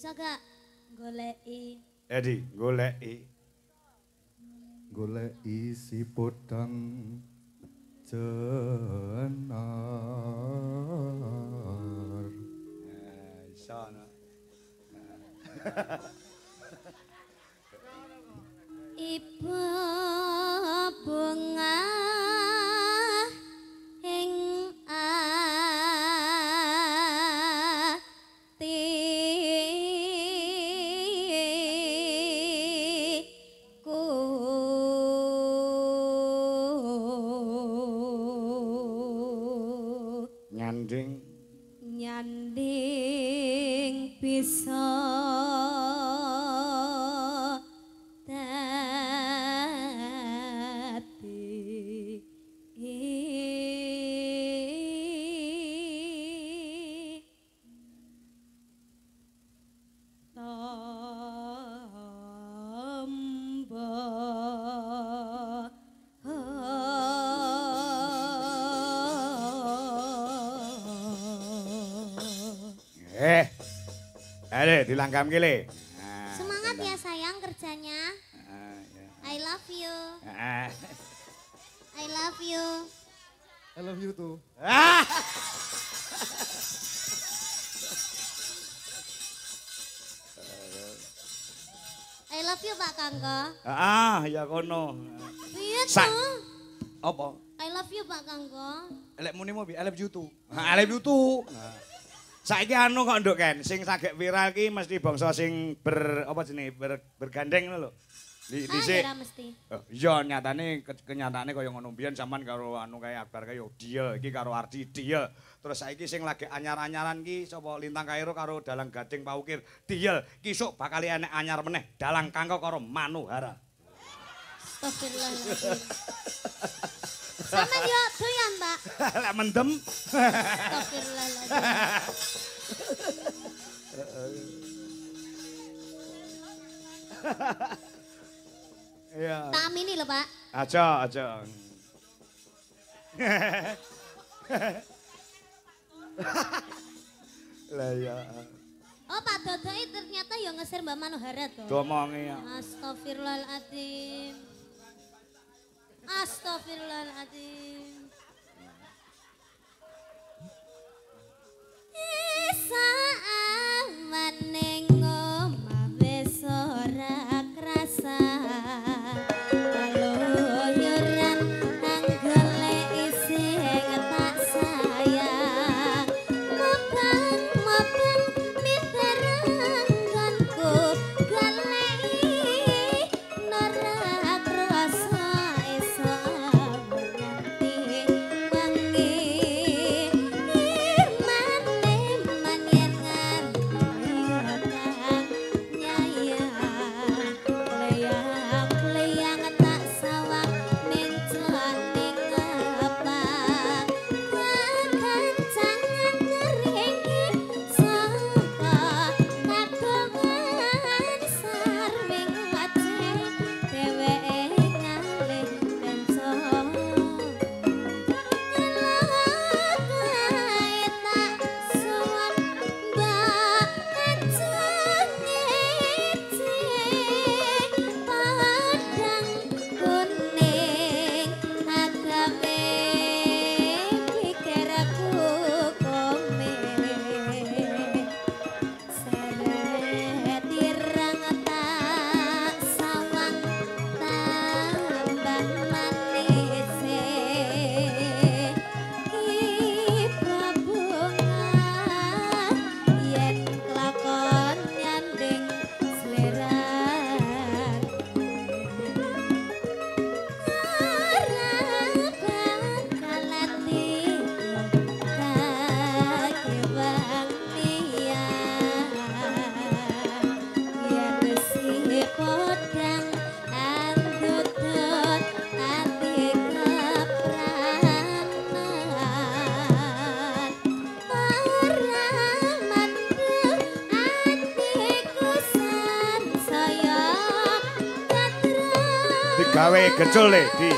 Bisa gak goleki? Edi, goleki. Goleki si podang jenar. Iso no. Ibu bunga ing atiku nyanding bisa Ayo dilanggam kile. Semangat ya sayang kerjanya. I love you. I love you. I love you too. I love you Pak Kanggo. Ya kono. Iya Sa- tuh. Apa? I love you Pak Kanggo. Lek muni mau I love you too. I love you too. Saiki anu kok nduk Ken, sing sagek viral ki mesti bangsa sing apa jenenge bergandeng ngono lho. Dhisik. Ora mesti. Oh, iya nyatane kenyataane kaya ngono mbiyen sampean karo anu kaya Akbar kaya Diel iki karo Ardi Diel. Terus saiki sing lagi anyar-anyaran ki sapa Lintang Kairo karo Dalang Gading Paukir Diel. Ki sok bakal enek anyar meneh Dalang Kangko karo Manuhara. Astagfirullahaladzim. Sama yo doyan, Pak. Lek mendem. Astagfirullahaladzim. Iya. Tak amini lho, Pak. Aja. Lah ya. Oh, Pak Dodoi ternyata yang ngeser Mbak Manuhara tuh. Domongi ya. Astagfirullahaladzim. Astagfirullahaladzim. Saat ning omah wis ora krasa. Kaluyuran nang goleki sing tak sayang. Mobang miterangkanku goleki nora krasa iso nganti wengi. Iman yen gawe gecul le di.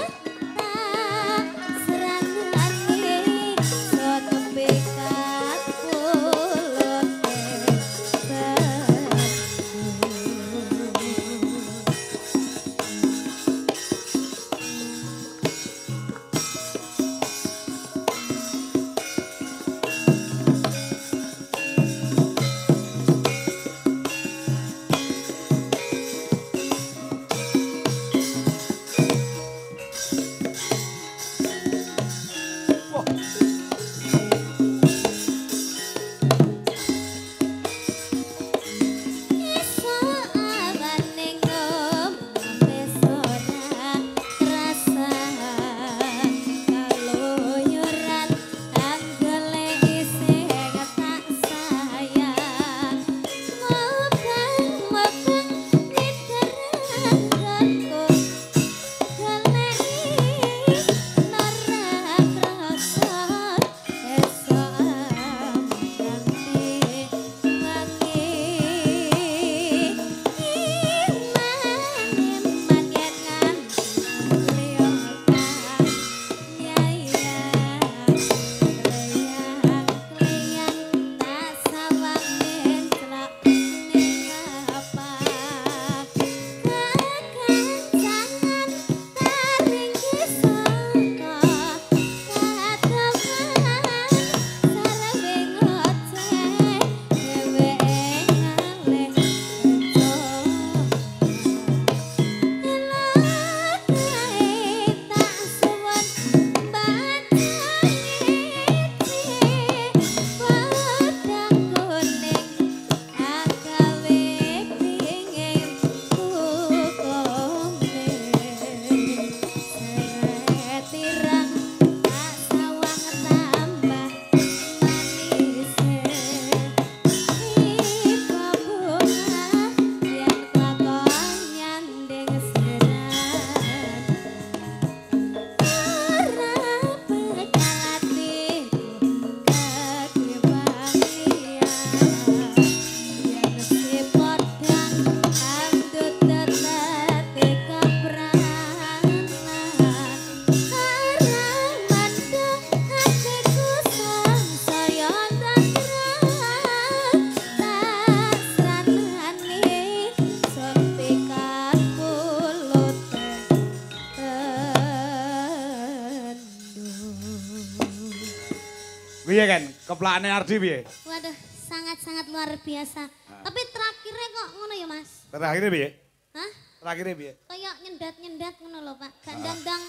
Piye kan? Keplakane Ardi piye? Waduh, sangat-sangat luar biasa. Tapi terakhirnya kok ngono ya, Mas? Terakhirnya piye? Hah? Terakhirnya piye? Kayak nyendat-nyendat ngono lho, Pak. Gak dang-dang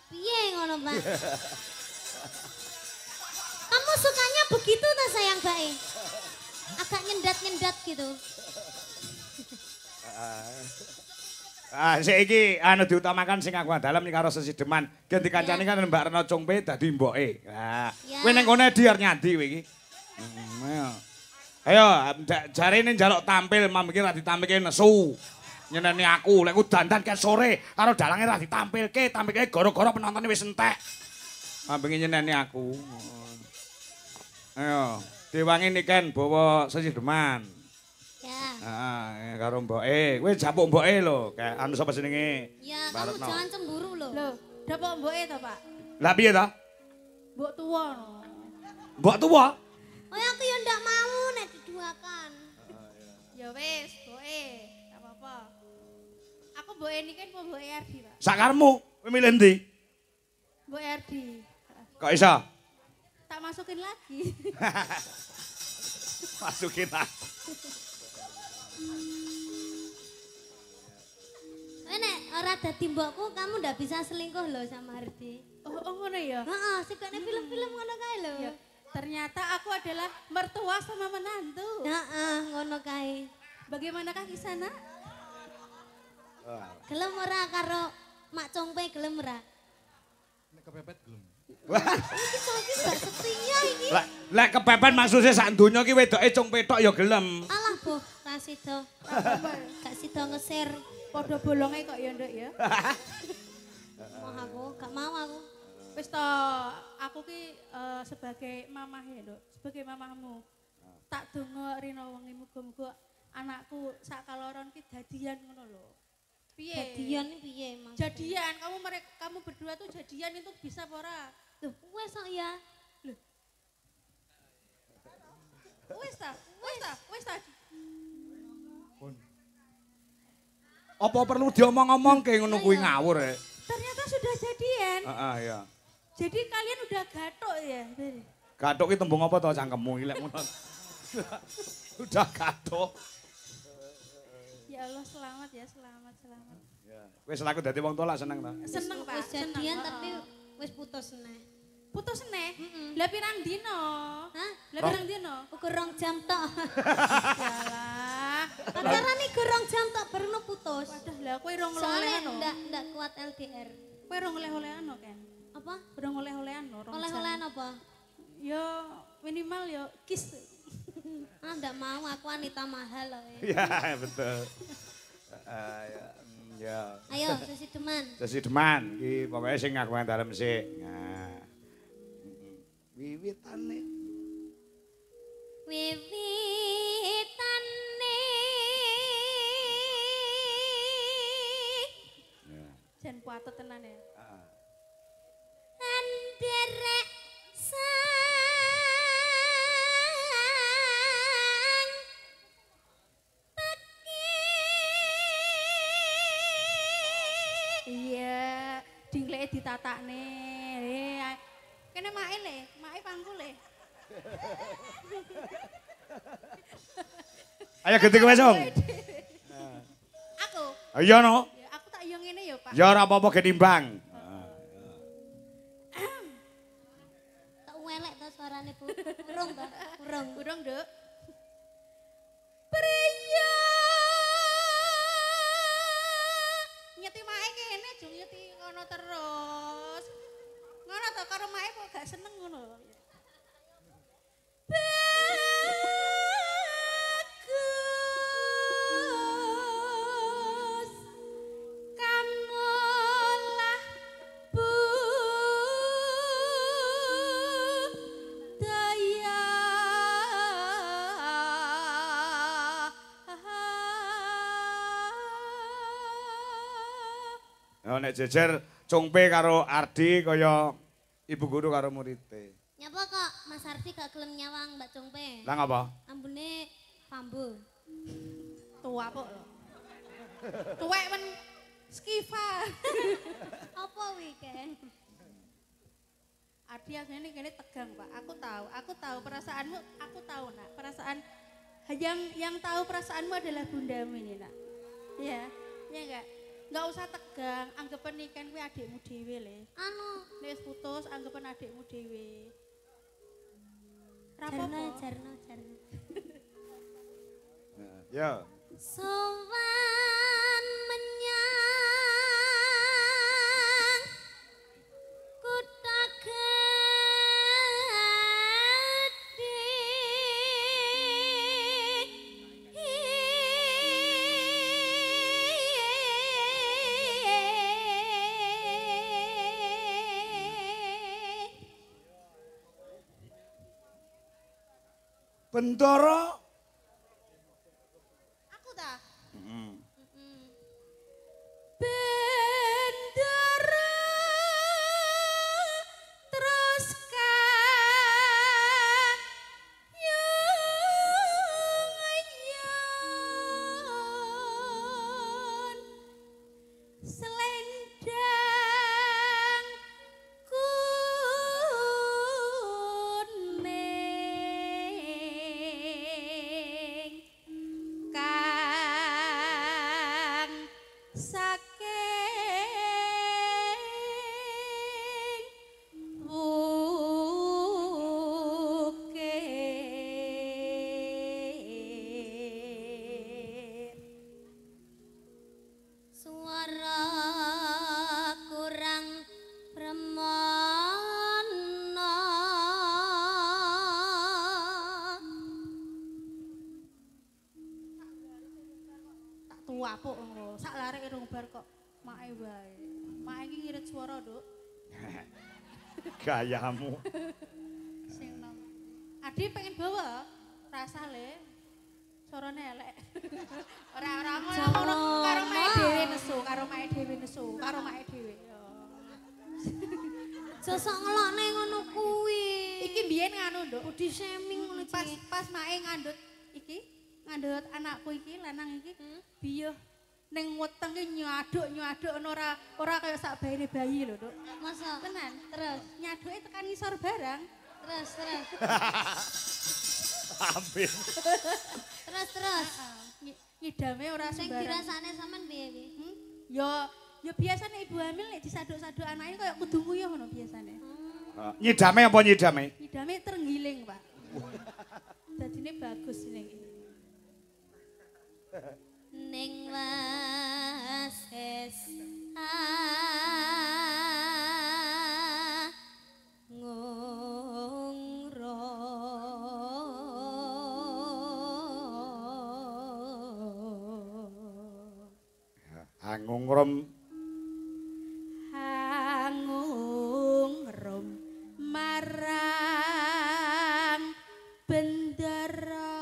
piye ngono, Pak. Kamu sukanya begitu ta sayang bae? Agak nyendat-nyendat gitu. Saiki anu diutamakan sing aku dalem iki karo sesideman. Ganti kancane kan Mbak Rena Cungpe dadi mboke. Lah, kowe ning kene diar nyandi kowe iki. Ayo, jarene njaluk tampil, mam iki ra ditampilke nesu. Nyeneni aku, lek ku dandan ke sore karo dalange ra ditampilke, tampilke gara-gara penontonnya wis entek. Mambengi nyeneni aku. Ayo, diwangi niken bawa sesideman. Ya. Heeh, karo mboke. Kowe japuk mboke lho, kayak anu sapa jenenge? Ya, kamu jangan cemburu loh. Loh, dapuk mboke to, Pak? Lah piye ta? Mbok tuwa no. Mbok tuwa? Oh, aku ya ndak mau nek diduakan. Ya wis, mboke, gak apa-apa. Aku mboke niki apa mboke Ardi, Pak? Sakarmu, kowe milih ndi? Mboke Ardi. Kok iso? Tak masukin lagi. Masukin aku. Nek ora dadi mbokku, kamu ndak bisa selingkuh loh sama Ardi. Oh, ngono ya? Heeh, sikone film-film ngono kae lho. Ya, ternyata aku adalah mertua sama menantu. Heeh, ngono kae. Bagaimanakah di sana? Gelem ora karo Mak Congpe gelem ora? Nek kepepet gelem. Iki saiki gak setia iki. Lek kepepet maksudnya sak donya ki wedoke Cungpe tok ya gelem. Alah, Boh, ra sida. Gak sida ngesir. Podo bolonge kok ya, Nduk ya. Mau aku, gak mau aku. Wis to, aku ki sebagai mamah ya, Nduk. Sebagai mamahmu. Tak donga rina wengi muga-muga anakku sak kaloron ki dadian ngono lho. Piye? Jadian ini piye Mas? Jadian, kamu berdua tuh jadian itu bisa apa ora? Loh, wes kok ya. Wes ta. Pun. Apa perlu diomong-omong kayak ngono kuwi ngawur ya? Ternyata sudah jadian. Heeh ya. Jadi kalian udah gatok ya? Gathuk ki tembung apa to cangkemmu iki lek ngono. Udah gathuk. Ya Allah selamat ya, selamat. Ya. Wis laku dadi wong tua lak seneng ta? Seneng Pak, Wis jadian seneng. tapi wis putus neh. Putus neh? Lah pirang dino? Hah? Lah pirang dino? Ukur 2 jam tok. Yalah. Pacaran iki 2 jam tok baru putus. Waduh, lah kowe rong Soalnya oleh-olehan. ndak kuat LDR. Kowe rong oleh-olehan kan? Apa? Rong oleh-olehan rong. Oleh-olehan apa? Yo minimal yo kiss. Ah ndak mau aku wanita mahal loh. Iya, betul. Ya. Ayo sesi teman. Sesi deman iki pokoke sing ngaku dalem sik. Nah. Wiwitane. Wiwitane. Ya. Jan puatet tenan ya. Anderek sang Iya, dingleke ditatakne. Kene mae le, mae pangku le. Ayo gede kowe song. Aku, Ayo no. ya aku tak yo ngene yo, Pak. Ya ora apa-apa genimbang. tak welek to suarane Bu. Urung to? Urung. Urung, Duk. Priya. Nyeti mae kene, jung nyeti ngono terus. Ngono to karo mae kok gak seneng ngono. Bagus kamulah budaya. Ya nek jejer Cungpe karo Ardi kaya ibu guru karo muridé. Nyapa kok Mas Ardi gak gelem nyawang Mbak Cungpe? Lah ngapa? Ambune pambu. Tua kok. Tuwek men skifa. Apa wi ke? Ardi asline kene tegang, Pak. Aku tahu perasaanmu, aku tahu, Nak. Perasaan yang tahu perasaanmu adalah bundamu ini, Nak. Ya, ya enggak? Enggak usah tegang, anggapan iki kan kuwi adikmu dhewe le. Anu, Nek wis putus, anggapan adikmu dhewe. jarno. Ya. Sowan menyang kutha gedhe. Bendara. Aku ta? Bendera terus kayun selendang kuning kang saking bukit suara kurang permono Tak tua pok ngono. Sak larek rung bar kok mae wae. Mae iki ngirit swara, Duk. Gayamu. Sing nom. Adi pengen bawa rasa le. Sorone elek. Ora ngono karo mae dhewe nesu, karo mae dhewe. Aja sok ngelokne ngono kuwi. Iki mbiyen nganu, Nduk. Body shaming ngono Pas mae ngandut anakku iki lanang iki biyo ning weteng ki nyaduk ora kaya sak baine bayi lho, Nduk. Masa Tenan. terus Nyaduke tekan ngisor barang. terus. Ampun. Terus. Ngidame ora Sing sembarang. dirasakne sampean piye iki? Ya biasane ibu hamil nek disaduk-saduk anake kaya kudu nguyuh ngono biasane. Nyidame apa nyidame? Ngidame terenggiling, Pak. Dadine bagus ning iki. Ning wases ngungro Angungrum marang bendera.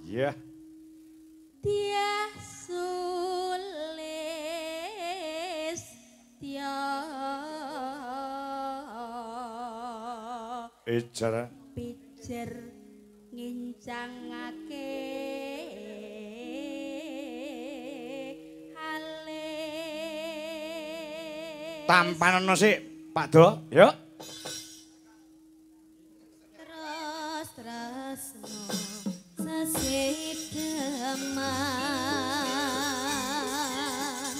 ya Tiah sulis Ijar pijer ngincangake hale tampanono sik Pak Do yuk terus sesideman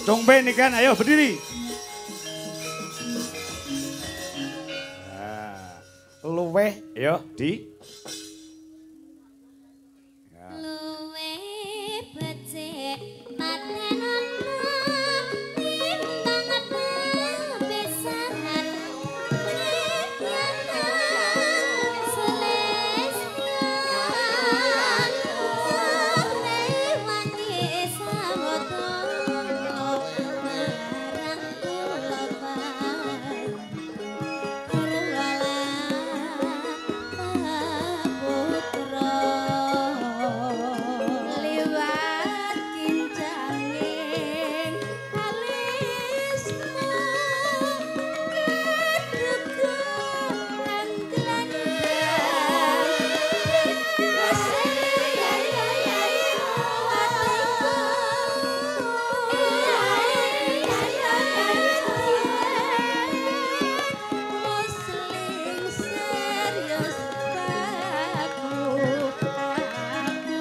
Tumben nih kan, ayo berdiri. Nah, luweh, yo di. luwe becik matenono timbang besaran nyediana selesyan rewangi sawetara marang kula liwat kincanging alismu keduga angklane muslim serius baku aku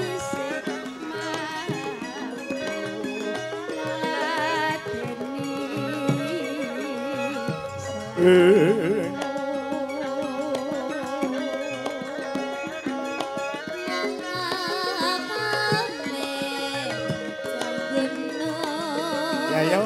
isih mampu ladeni Ya yo.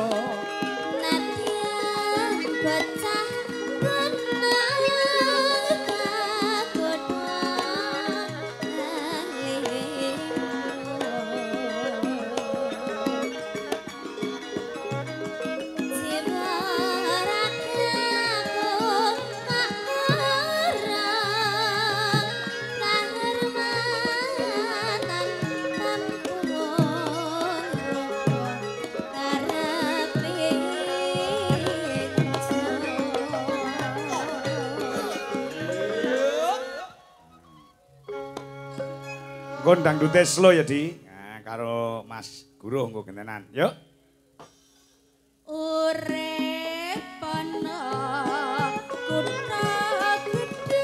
Nggon dangdute slow ya, Di. Nah, karo Mas Guru nggo gentenan. Yuk. urip ana kutha gedhe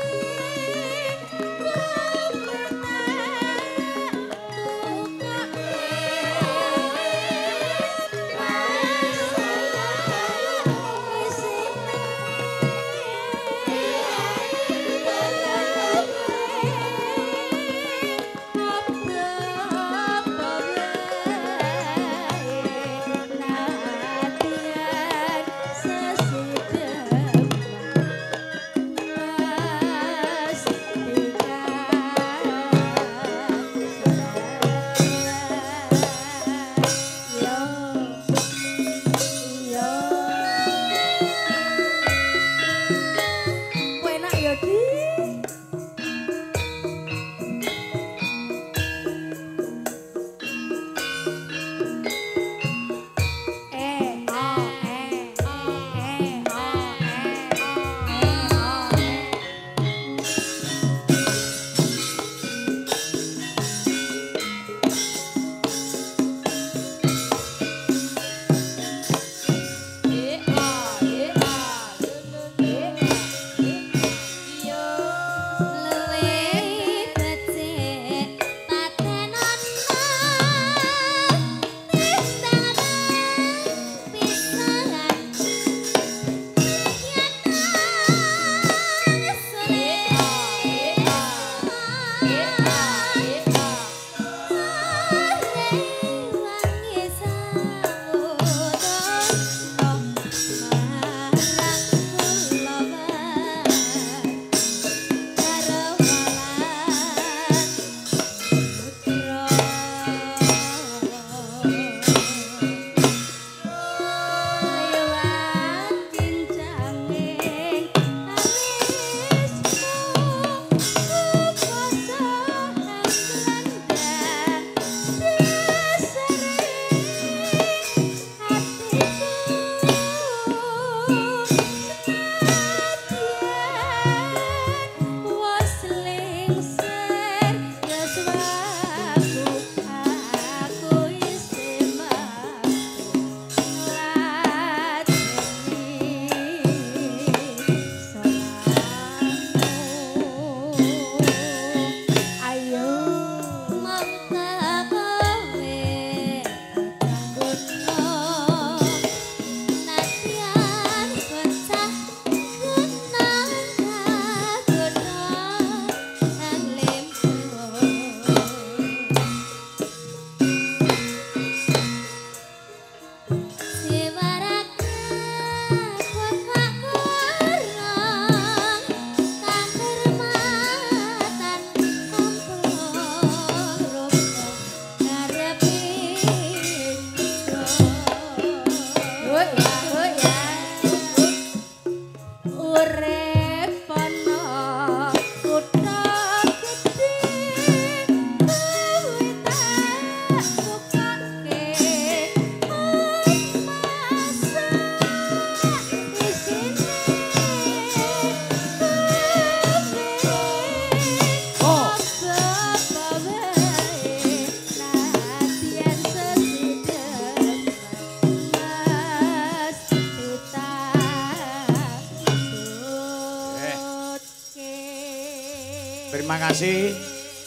Terima kasih.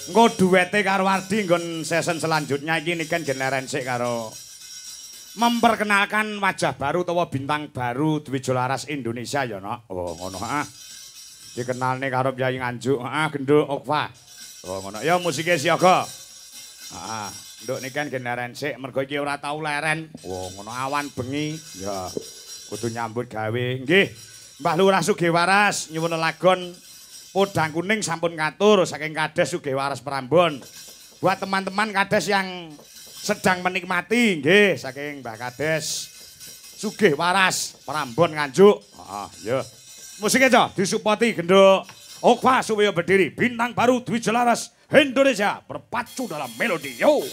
Engko duete karo Wardi nggon season selanjutnya iki niken generen sik karo memperkenalkan wajah baru utawa bintang baru Dwi Jolaras Indonesia ya nok. Oh ngono ah. Dikenalne karo Yayi Nganjuk. Genduk Okva. Oh ngono. Ya musike siaga. Heeh. Nduk niken generen sik mergo iki ora tau leren. Oh ngono awan bengi. Ya kudu nyambut gawe. Nggih. Mbah Lurah Sugiwaras nyuwun lagon podang kuning sampun ngatur saking Kades Sugiwaras Prambon. Buat teman-teman Kades yang sedang menikmati nggih saking Mbah Kades Sugiwaras Prambon Nganjuk. Heeh, ya. Musiknya aja disupporti genduk Okva supaya berdiri bintang baru Dwi Jolaras Indonesia berpacu dalam melodi. Yo.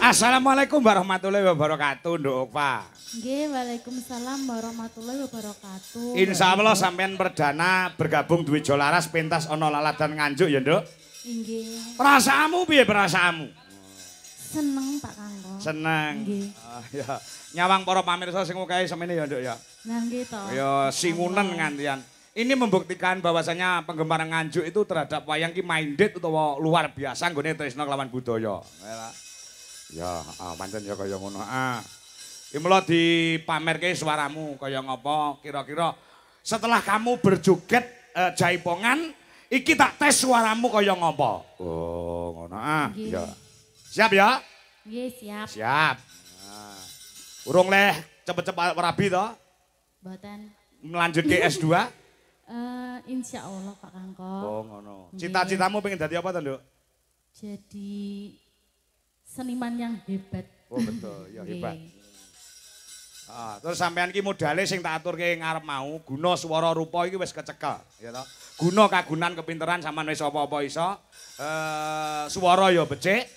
Assalamualaikum warahmatullahi wabarakatuh, Nduk Okva. Nggih, waalaikumsalam warahmatullahi wabarakatuh. Insyaallah sampean perdana bergabung Dwi Jolaras pentas ana laladan Nganjuk ya, Nduk. Nggih. Perasaanmu piye perasaanmu? Seneng Pak Kangkong. Seneng. Nggih. Ya, nyawang para pamirsa sing mukae semene ya, Nduk ya. Nah nggih to. Ya singunen ngantian. Ini membuktikan bahwasanya penggemar Nganjuk itu terhadap wayang ki minded utawa luar biasa nggone tresna kelawan budaya. Ya, pancen ya kaya ngono. Iki mula dipamerke suaramu kaya ngapa kira-kira setelah kamu berjoget jaipongan iki tak tes suaramu kaya ngapa. Oh, ngono. Ya. Siap ya? Nggih, siap. Siap. Urung leh cepet-cepet rabi to? Mboten. Melanjut ke S2? Insya Allah Pak Kangkong. Oh, ngono. Cita-citamu pengen dadi apa to, Nduk? Jadi seniman yang hebat. Oh betul, ya hebat. Terus sampean ki modale sing tak aturke ngarep mau, guna swara rupa iki wis kecekel, ya toh. Guna kagunan kepinteran sampean wis apa-apa iso. Swara ya becik,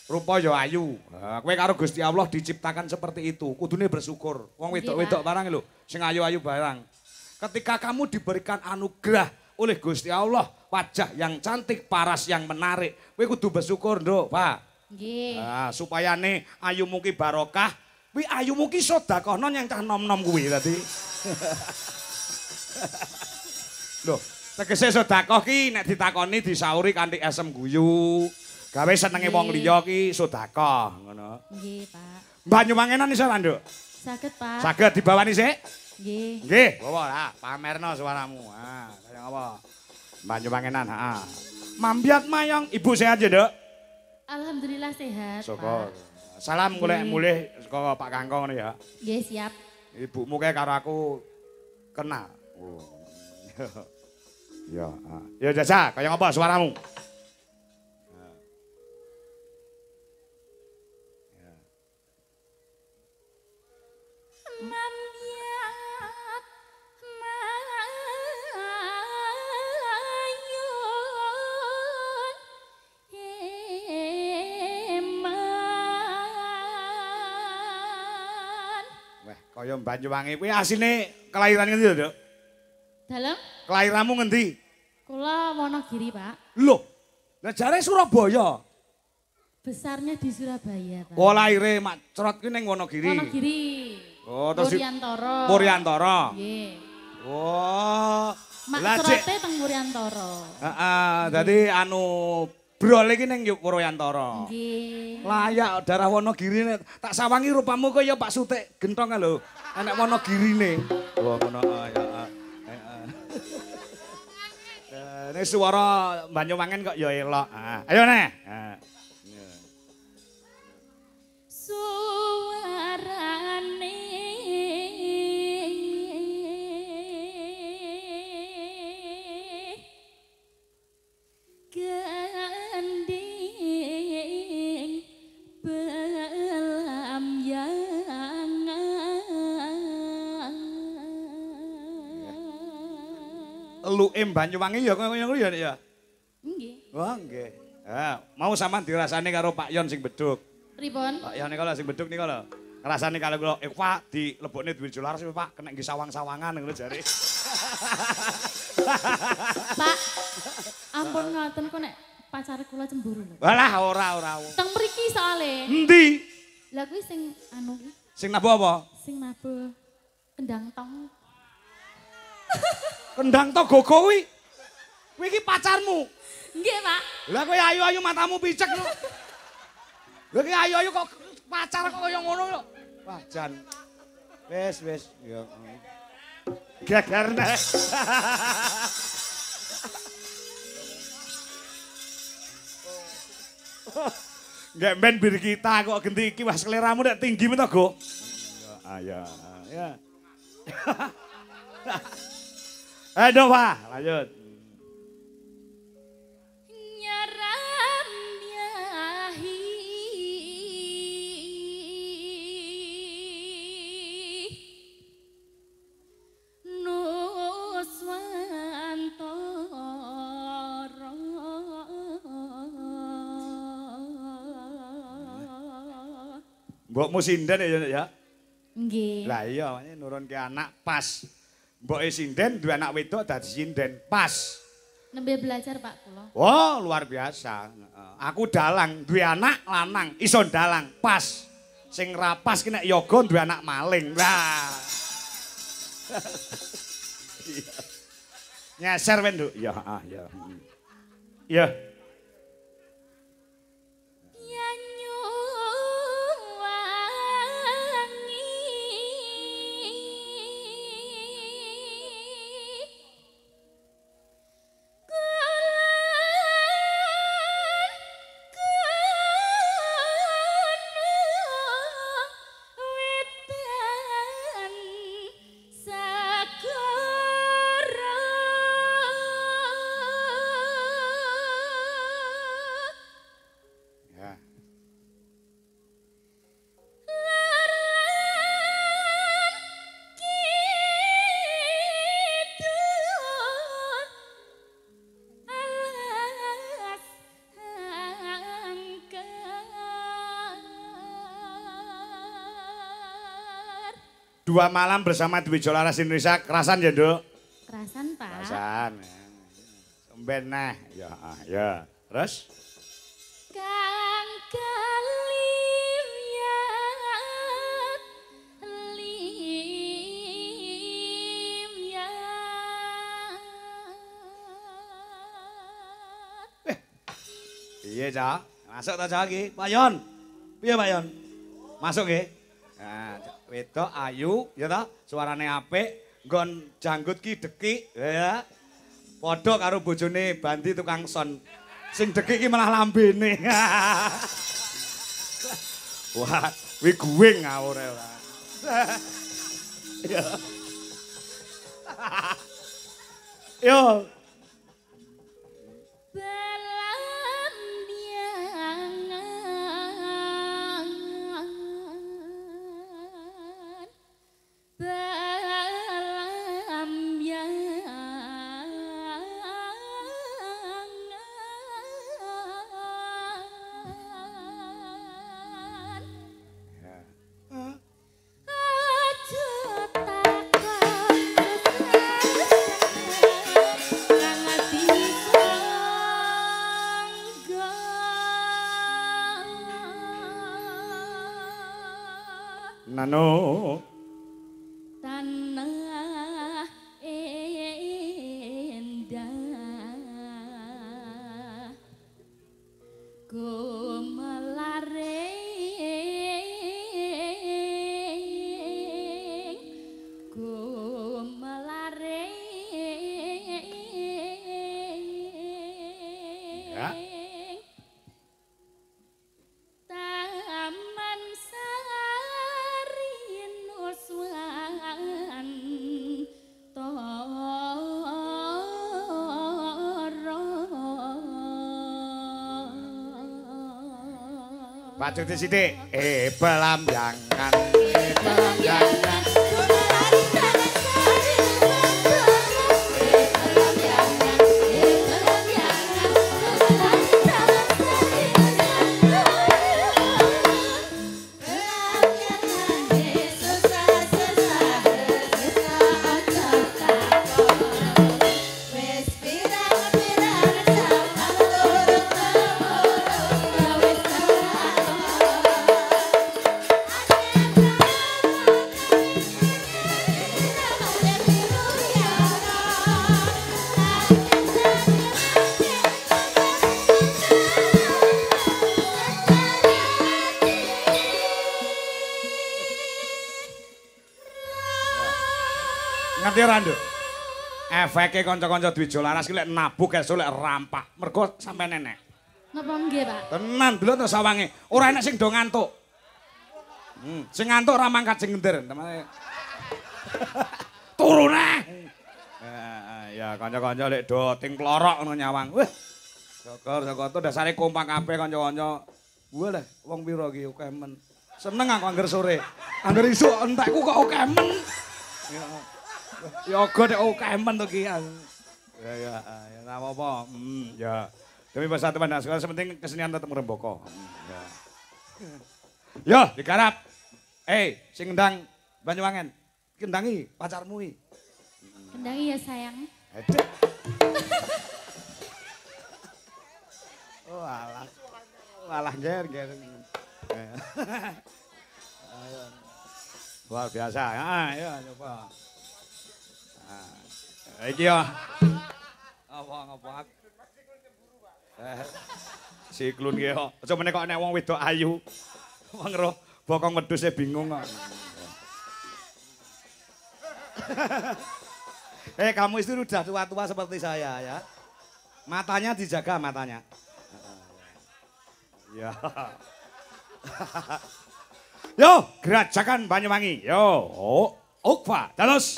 rupa ya ayu. Kowe karo Gusti Allah diciptakan seperti itu, kudune bersyukur. Wong wedok-wedok barang lho, sing ayu-ayu barang. Ketika kamu diberikan anugerah oleh Gusti Allah, wajah yang cantik, paras yang menarik, kowe kudu bersyukur, Nduk, Pak. Nggih. Supaya nih ayumu ki barokah, kuwi ayumu ki sedekahno yang cah nom-nom kuwi tadi. Loh, tegese sedekah ki nek ditakoni disauri kanthi esem guyu. Gawe senenge wong liya ki sedekah ngono. Nggih, Pak. Banyuwangenan iso ra, Nduk? Saged, Pak. Saged dibawani sik? Nggih. Nggih, bawa lah, pamerno suaramu. Kaya apa? Banyuwangenan, Mambiat mayang, Ibu sehat ya, Nduk? Alhamdulillah sehat, Syukur. Pak. Salam golek mulih saka Pak Kangkong ya. Nggih, siap. Ibumu kae karo aku kenal. Oh. Ya, ya Jaja, kaya apa suaramu? Kaya Banyuwangi kuwi asline kelahiran ngendi, Nduk? Dalem? Kelahiranmu ngendi? Kula Wonogiri, Pak. Loh, lah jare Surabaya. Besarnya di Surabaya, Pak. Oh, lahire mak cerot ki ning Wonogiri. Wonogiri. Oh, terus Muryantara. Muryantara. Nggih. Oh. Mak Lah, cerote teng Muryantara. Heeh, dadi anu brol iki ning Muryantara. Nggih. Layak darah Wonogiri tak sawangi rupamu kaya Pak Sutik gentong lho. Enek Wonogirine. Wah, ngono ya. Ini suara Banyuwangen kok ya elok. Ayo neh. Suarane gandeng teluke Banyuwangi ya kaya ngono ya, Nek ya. Nggih. Wah, nggih. Mau sampean dirasani karo Pak Yon sing beduk. Pripun? Pak Yon kalau sing beduk niku lho. Ngrasani kalau kula Pak dilebokne duwe jolaras Pak kena nggih sawang-sawangan ngono jare. Pak, ampun ngoten kok nek pacar kula cemburu lho. Walah ora. Teng mriki soalé. Endi? Lah kuwi sing anu kuwi, Sing nabuh apa? sing nabuh kendang tong. Kendang to gogo kuwi. Kuwi iki pacarmu. Nggih, Pak. Lah kowe ayu-ayu matamu picek lho. Lah iki ayu-ayu kok pacar kok kaya ngono lho. Wah, jan. Wis. Ya. Gagarne. Nggak ben bir kita kok genti iki wah seleramu nek tinggi men to, Go. Ya. Aduh, Pak, lanjut. Nyaram yahi Nuswantara. Mbokmu sinden ya? Nggih. Lah iya, nurunke anak pas. Mboke sinden duwe anak wedok dadi sinden pas. Nembe belajar Pak kula. Oh, luar biasa. Aku dalang, duwe anak lanang, iso dalang pas. Sing rapas ki nek yoga duwe anak maling. Lah. Nyeser men, Nduk. Ya, ya. Ya. Dua malam bersama Dwi Jolaras Indonesia, kerasan ya, Nduk? Kerasan, Pak. Kerasan. Semben nah, ya. Terus? Kang kalim yat lim yat. Iya, Cak. Masuk ta, Cak iki? Pak Yon. Piye, Pak Yon? Masuk nggih. Nah, wedok ayu ya ta, suarane apik, nggon janggut ki dekik ya. Padha karo bojone Bandi tukang son. Sing dekik ki malah lambene. Wah, kuwi guwing ngawur ora. Ya. Yo. Nano tanah endah gumelaring ya. Taman Sari Nuswan Pak Cuti sithik. Belamjangan. Belamjangan. Ngerti ora, Nduk? Efeke kanca-kanca Dwijo Laras ki lek nabuk esuk lek rampak. Mergo sampe nenek. Napa nggih, Pak? Tenan delok to sawange. Ora enek sing do ngantuk. Sing ngantuk ora mangkat sing ngender. Turu neh. Ya kanca-kanca lek do ting klorok ngono nyawang. Wah. Syukur to dasare kompak kabeh kanca-kanca. Walah, wong pira iki akeh men. Seneng aku angger sore. Angger isuk entekku kok akeh men. Ya aga nek akeh men to ki. Ya ora apa-apa. Ya. Demi persatuan dan segala sepenting kesenian tetap meremboko. Ya. Yo, digarap. Sing ndang Banyuwangen. Kendangi pacarmu iki. Kendangi ya, sayang. Aduh. Oh, alah. Alah ger. Luar biasa. Ayo coba. Iki yo. Apa? Siklun ki kok. Aja meneh kok nek wong wedok ayu. Wong roh bokong wedhuse bingung kok. Kamu itu udah tua-tua seperti saya ya. Matanya dijaga matanya. Ya. Yo, gerajakan Banyuwangi. Yo, Okva, terus.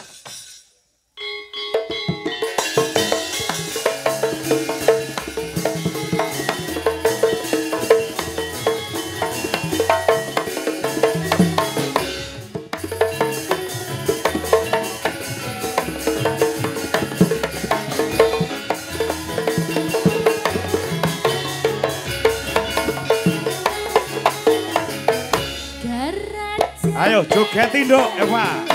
Ayo joget Nduk, Eva.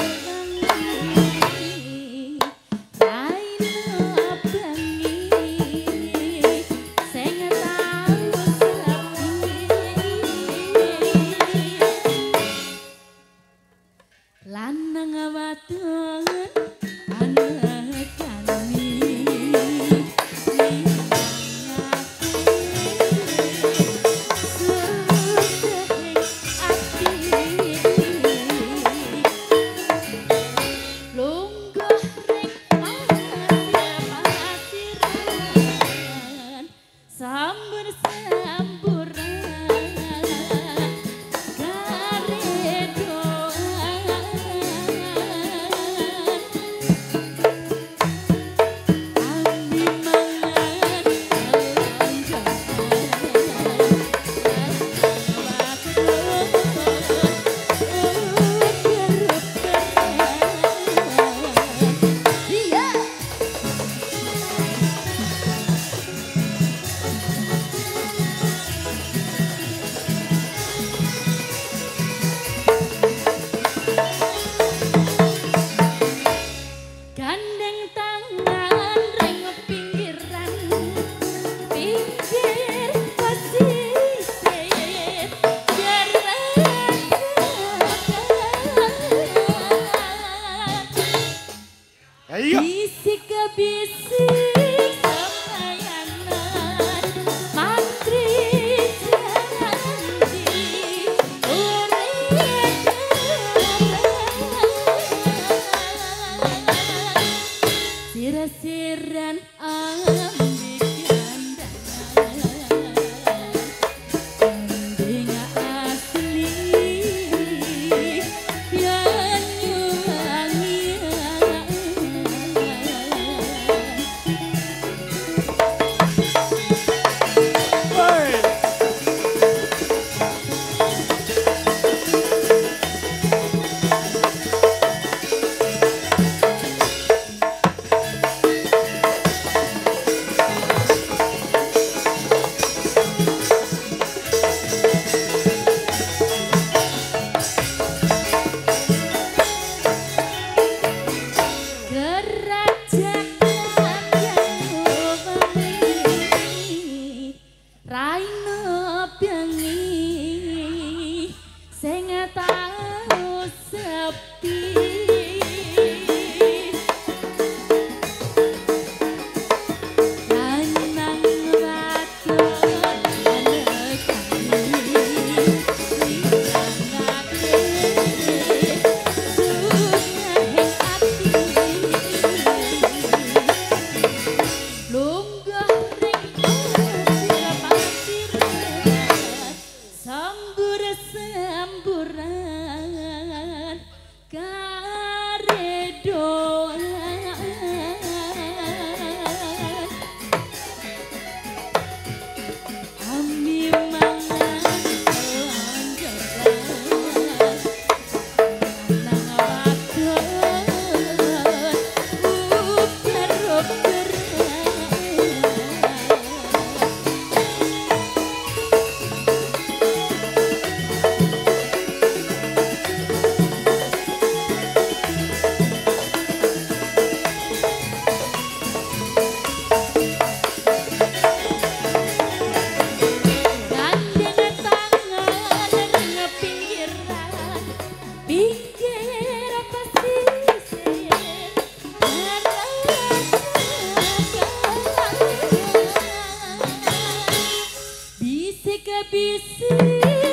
bisik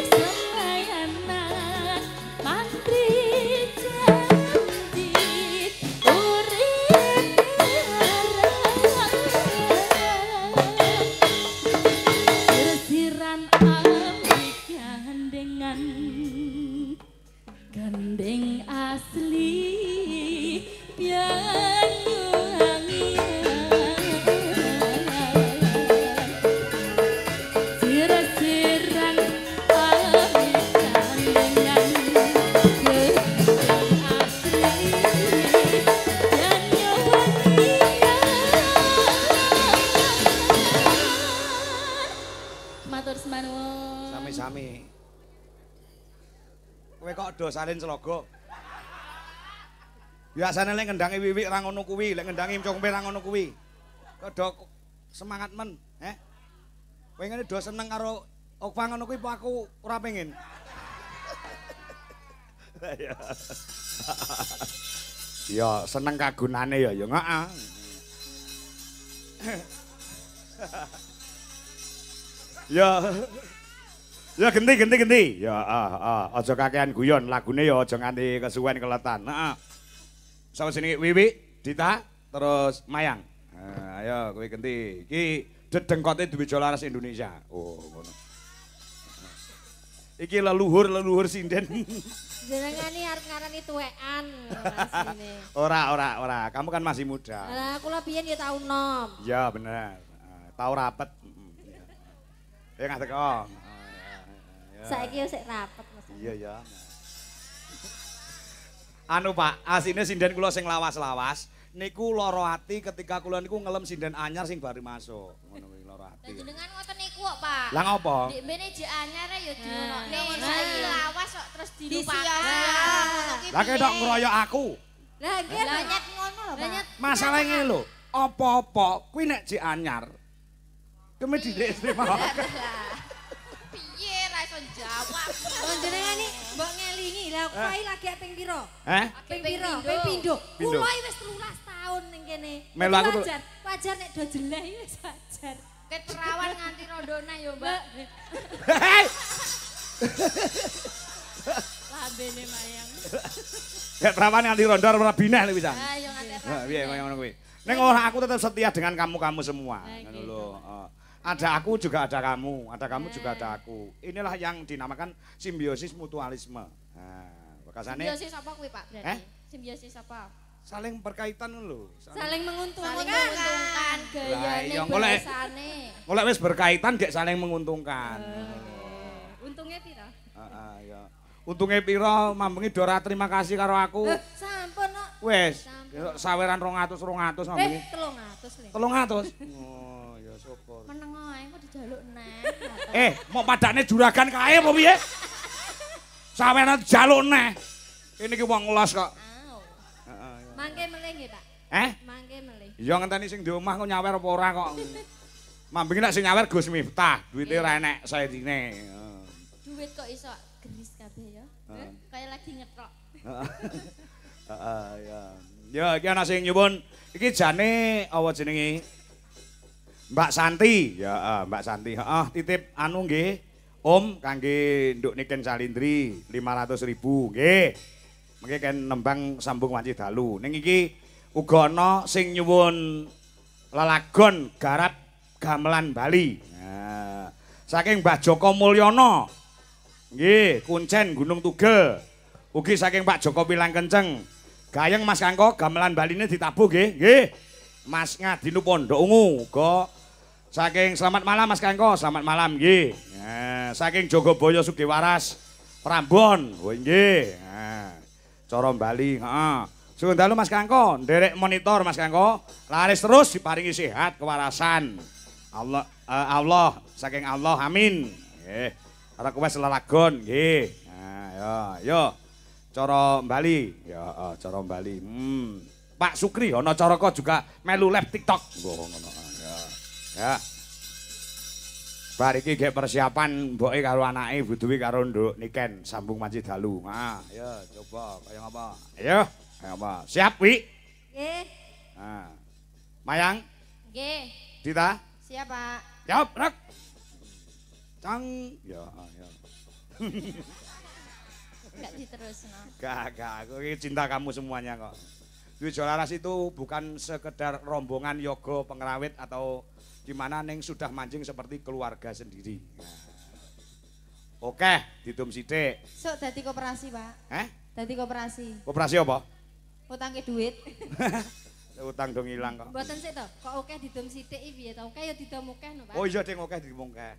selayanan mantri janji urip sirsiran amik gandengan gandeng asli pianu sirsiran amik gandengan gandeng asli pianu matur semanun Sami-sami. Kowe kok do salin selogo. Biasane lek ngendangi wiwik ra ngono kuwi, lek ngendangi congpe ra ngono kuwi. Kok do semangat men, Kowe ngene do seneng karo Okpa ngono kuwi apa aku ora pengen. Ya seneng kagunane ya heeh. Ya genti. Ya aja kakean guyon, lagune ya aja nganti kesuwen keletan. Heeh. Sapa jenenge Wiwi, Dita, terus Mayang. Ayo kowe genti. Iki dedengkote duwe Jolaras Indonesia. Oh, ngono. Iki leluhur sinden. Jenengane arep ngarani tuwekan asline. Ora. Kamu kan masih muda. Lah kula biyen ya tau nom. Ya bener. Tau rapet. Ya nggak teko. Saiki yo sik rapet Mas. Iya ya. Anu Pak, asine sinden kula sing lawas-lawas niku lara ati ketika kula niku ngelem sinden anyar sing baru masuk. Ngono kuwi lara ati. Jenengan ngoten niku kok, Pak. Lah ngopo? Dik mbene jek anyar ya diunokne. Nah. Saiki lawas kok terus dilupakan. Lah ketok ngeroyok aku. Lah nggih banyak ngono lho, Pak. Masalahe ngene lho, apa-apa kuwi nek jek anyar keme dhisik mawon. Piye ra iso jawab. Jenengan iki mbok ngelingi. Lah kuwi lagi ping pira? Ping pira? Ping pindho. Kula wis 13 tahun ning kene. Melu aku tuh. Wajar nek do jeleh wis wajar. Ket perawan nganti rondona yo, Mbak. lambene Mayang. Gak perawan nganti rondo ora bineh lho pisan. Ha yo nganti Nah, piye ngono kuwi. Ning ora aku tetap setia dengan kamu-kamu semua. Ngono lho. Ada aku juga ada kamu juga ada aku. Inilah yang dinamakan simbiosis mutualisme. Nah, bekasane simbiosis apa kuwi, Pak? Berarti simbiosis apa? saling berkaitan lho. Saling menguntungkan gayane bahasane. Golek wis berkaitan gek saling menguntungkan. Untungnya pira? Heeh, ya. Untunge pira mambengi do ora terima kasih karo aku. Sampun kok. Wis, saweran 200 mambengi. 300 le. 300. Oh, ya syukur. Meneng ae kok dijaluk neh. Mau padane juragan kae apa piye? Saweran jaluk neh. Ini ki wong los kok. Heeh. Mangke melih nggih, Pak. Mangke melih. Ya ngenteni sing di omah kok nyawer apa ora kok. Mambengi nek sing nyawer Gus Miftah, duwite ora enek saedine. Duit kok iso geris kabeh ya. Kayak lagi ngetok. Heeh, ya. Ya iki ana sing nyuwun iki jane apa jenenge? Mbak Santi. Ya, Mbak Santi. Heeh, titip anu nggih. Om kangge nduk Niken Salindri 500.000 nggih. Mengke kan nembang sambung wanci dalu. Ning iki uga ana sing nyuwun lelagon garap gamelan Bali. Nah, saking Mbah Joko Mulyono. Nggih, Kuncen Gunung Tugel. Ugi saking Pak Joko Pilang Kenceng. Gayeng Mas Kangko gamelan Baline ditabuh nggih. Nggih. Mas Ngadinu Pondok Ungu uga saking selamat malam Mas Kangko, selamat malam nggih. Nah, saking Jogoboyo Sugiwaras Prambon. Oh nggih. Nah, cara Bali, heeh. Suwun dalu Mas Kangko, nderek monitor Mas Kangko. Laris terus diparingi sehat kewarasan. Allah saking Allah amin. Nggih. Ora kuwes lelagon nggih. Nah, yo. Cara Bali. Ya, cara Bali. Pak Sukri ana caraka juga melu live TikTok. Ngono. Ya. Bar iki gek persiapan mboke karo anake buduwi karo nduk Niken sambung Manci Dalu. Ya coba kaya ngapa? Ayo, kaya apa? Siap, Wi? Nggih. Nah. Mayang? Nggih. Dita? Siap, Pak. Jawab, Rek. Kang ya. Enggak diterusno. Gak, aku ini cinta kamu semuanya kok. Dwi Jolaras itu bukan sekedar rombongan yoga pengrawit atau gimana Neng sudah mancing seperti keluarga sendiri. Nah. Oke, ditum sithik. Sok dadi koperasi, Pak. Dadi koperasi. Koperasi apa? Utangke duit. Utang dong ilang kok. Mboten sik to, kok akeh didum sithik iki piye to? Akeh ya didum akeh no, Pak. Oh iya ding akeh didum akeh.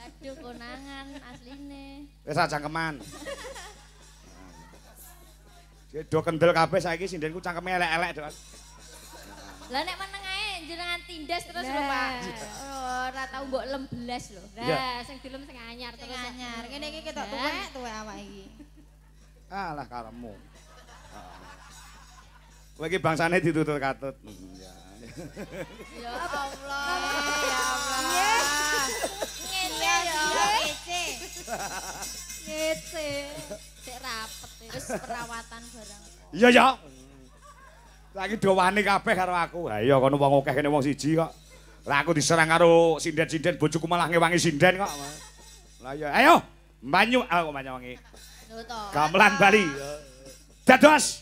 Aduh konangan asline. Wis cangkeman. Do kendel kabeh saiki sindenku cangkeme elek-elek, Dok. Lah nek meneng ae jenengan tindas terus lho, Pak. Ora tau mbok lemblas lho. Lah sing dilem sing anyar terus. Anyar. Kene iki ketok tuwek awak iki. Alah karemu. Kowe iki bangsane ditutut katut. Ya Allah. Ya Allah. Ngene ya ngece. Ngece. Sik rapet terus perawatan barang. Iya ya. Lagi do wani kabeh karo aku. Ha iya kono wong akeh kene wong siji kok. Lah aku diserang karo sinden-sinden bojoku malah ngewangi sinden kok. Lah ya ayo banyu aku wangi. Lho to. Gamelan Bali. Dados.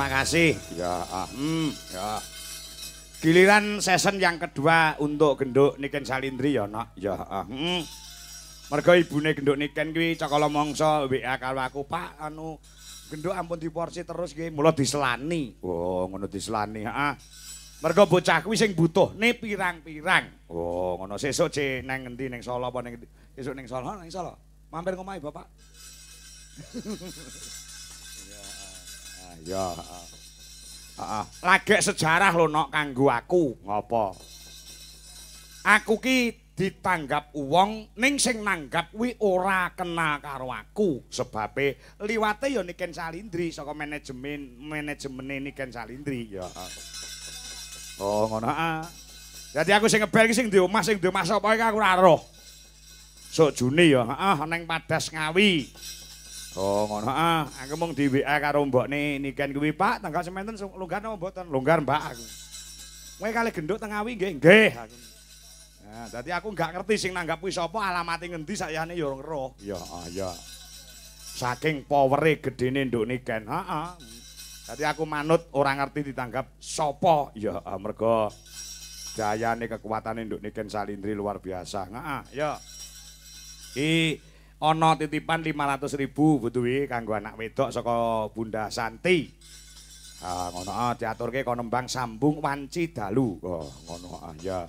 terima kasih. Ya, ya. Giliran season yang kedua untuk genduk Niken Salindri ya, Nak. Ya, mergo ibune genduk Niken kuwi cakala mangsa WA karo aku, Pak, anu genduk ampun diporsi terus nggih, mula diselani. Oh, ngono diselani, heeh. Mergo bocah kuwi sing butuhne pirang-pirang. Oh, ngono sesuk C nang ngendi ning Solo apa ning esuk ning Solo, ning Solo. Mampir ngomahe, Bapak. Ya, lagek sejarah lho nok kanggo aku. Ngopo? Aku ki ditanggap wong ning sing nanggap kuwi ora kenal karo aku. Sebabe liwate ya Niken Salindri saka manajemen Niken Salindri ya. Oh ngono Jadi aku sing ngebel ki sing di omah sapa iki aku ora roh. Sok Juni ya, ning Padas Ngawi. Oh ngono aku mung di WA karo mbokne Niken kuwi, Pak, tanggal sementen longgar napa mboten? Longgar, Mbak aku. Kowe kalih genduk teng Ngawi nggih? Nggih aku. Nah, dadi aku enggak ngerti sing nanggap kuwi sapa, alamate ngendi sayane ya ora ngeroh. Ya, ya. Saking powere gedene nduk Niken, Dadi aku manut ora ngerti ditanggap sapa. Ya, mergo dayane kekuatane nduk Niken Salindri luar biasa. Ya. Ana titipan 500.000 butuhe kanggo anak wedok saka Bunda Santi. Ngono diaturke kono nembang sambung wanci dalu. Oh, ngono ya.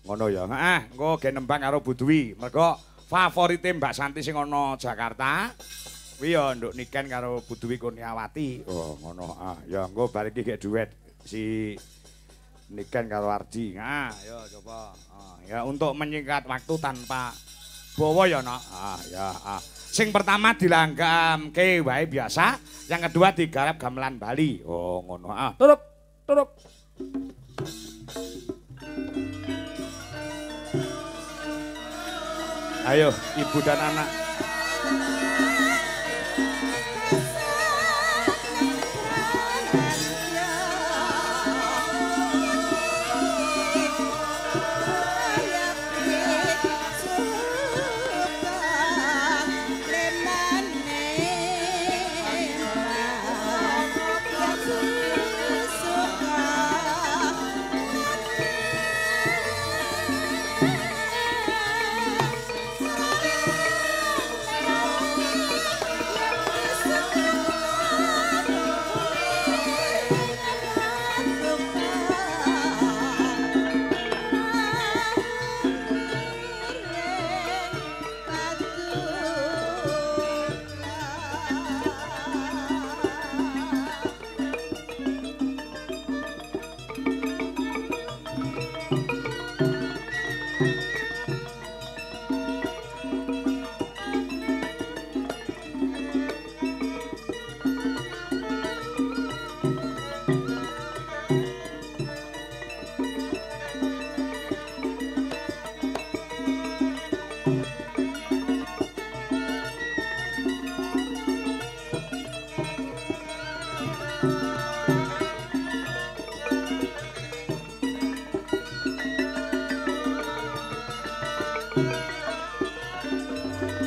Ngono ya. Engko ge nembang karo Budwi. Mergo favorite Mbak Santi sing ana Jakarta. Kuwi ya nduk Niken karo Budwi Kurniawati. Oh, ngono. Ya engko bar iki ge duet si Niken karo Ardi. Ya coba. Ya untuk menyingkat waktu tanpa bawa ya, Nak. Ya. Sing pertama dilanggamke wae biasa, yang kedua digarap gamelan Bali. Oh, ngono. Turuk. Ayo, ibu dan anak.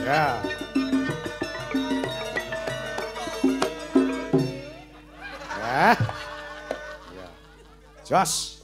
Ya. Ya. Ya. Jos.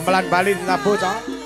gamelan Bali ditabuh, Cok.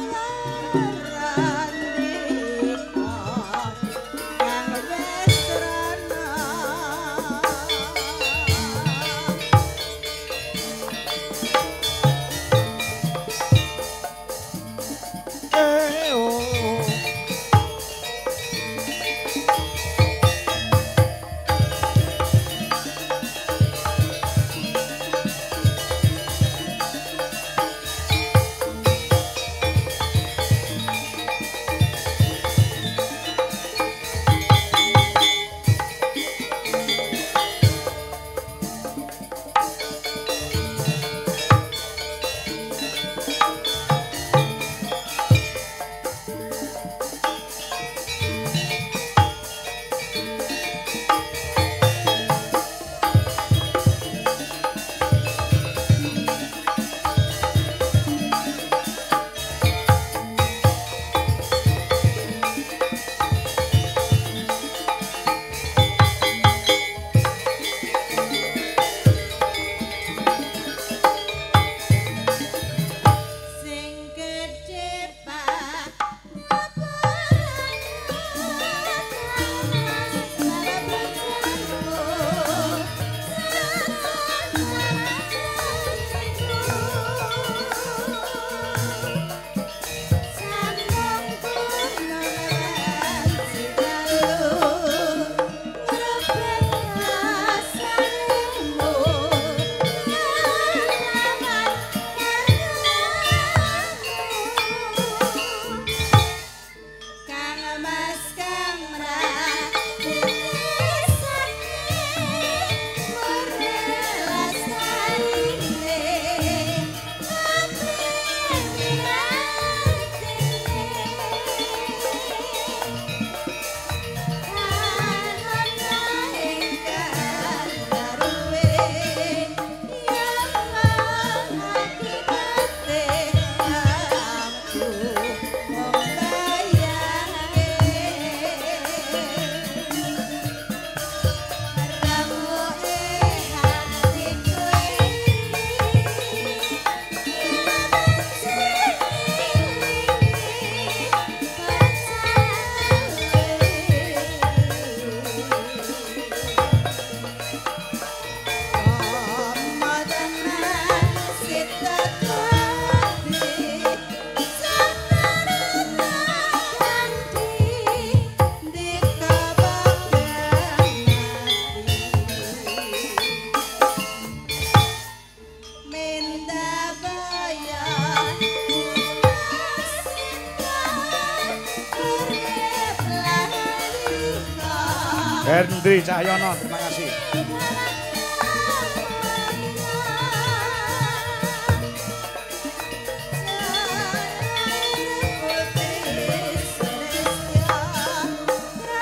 Hendri Cahyono, terima kasih.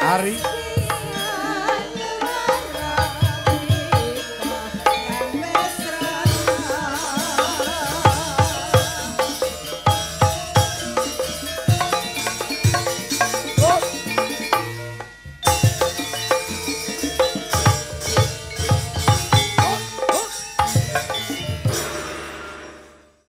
Ari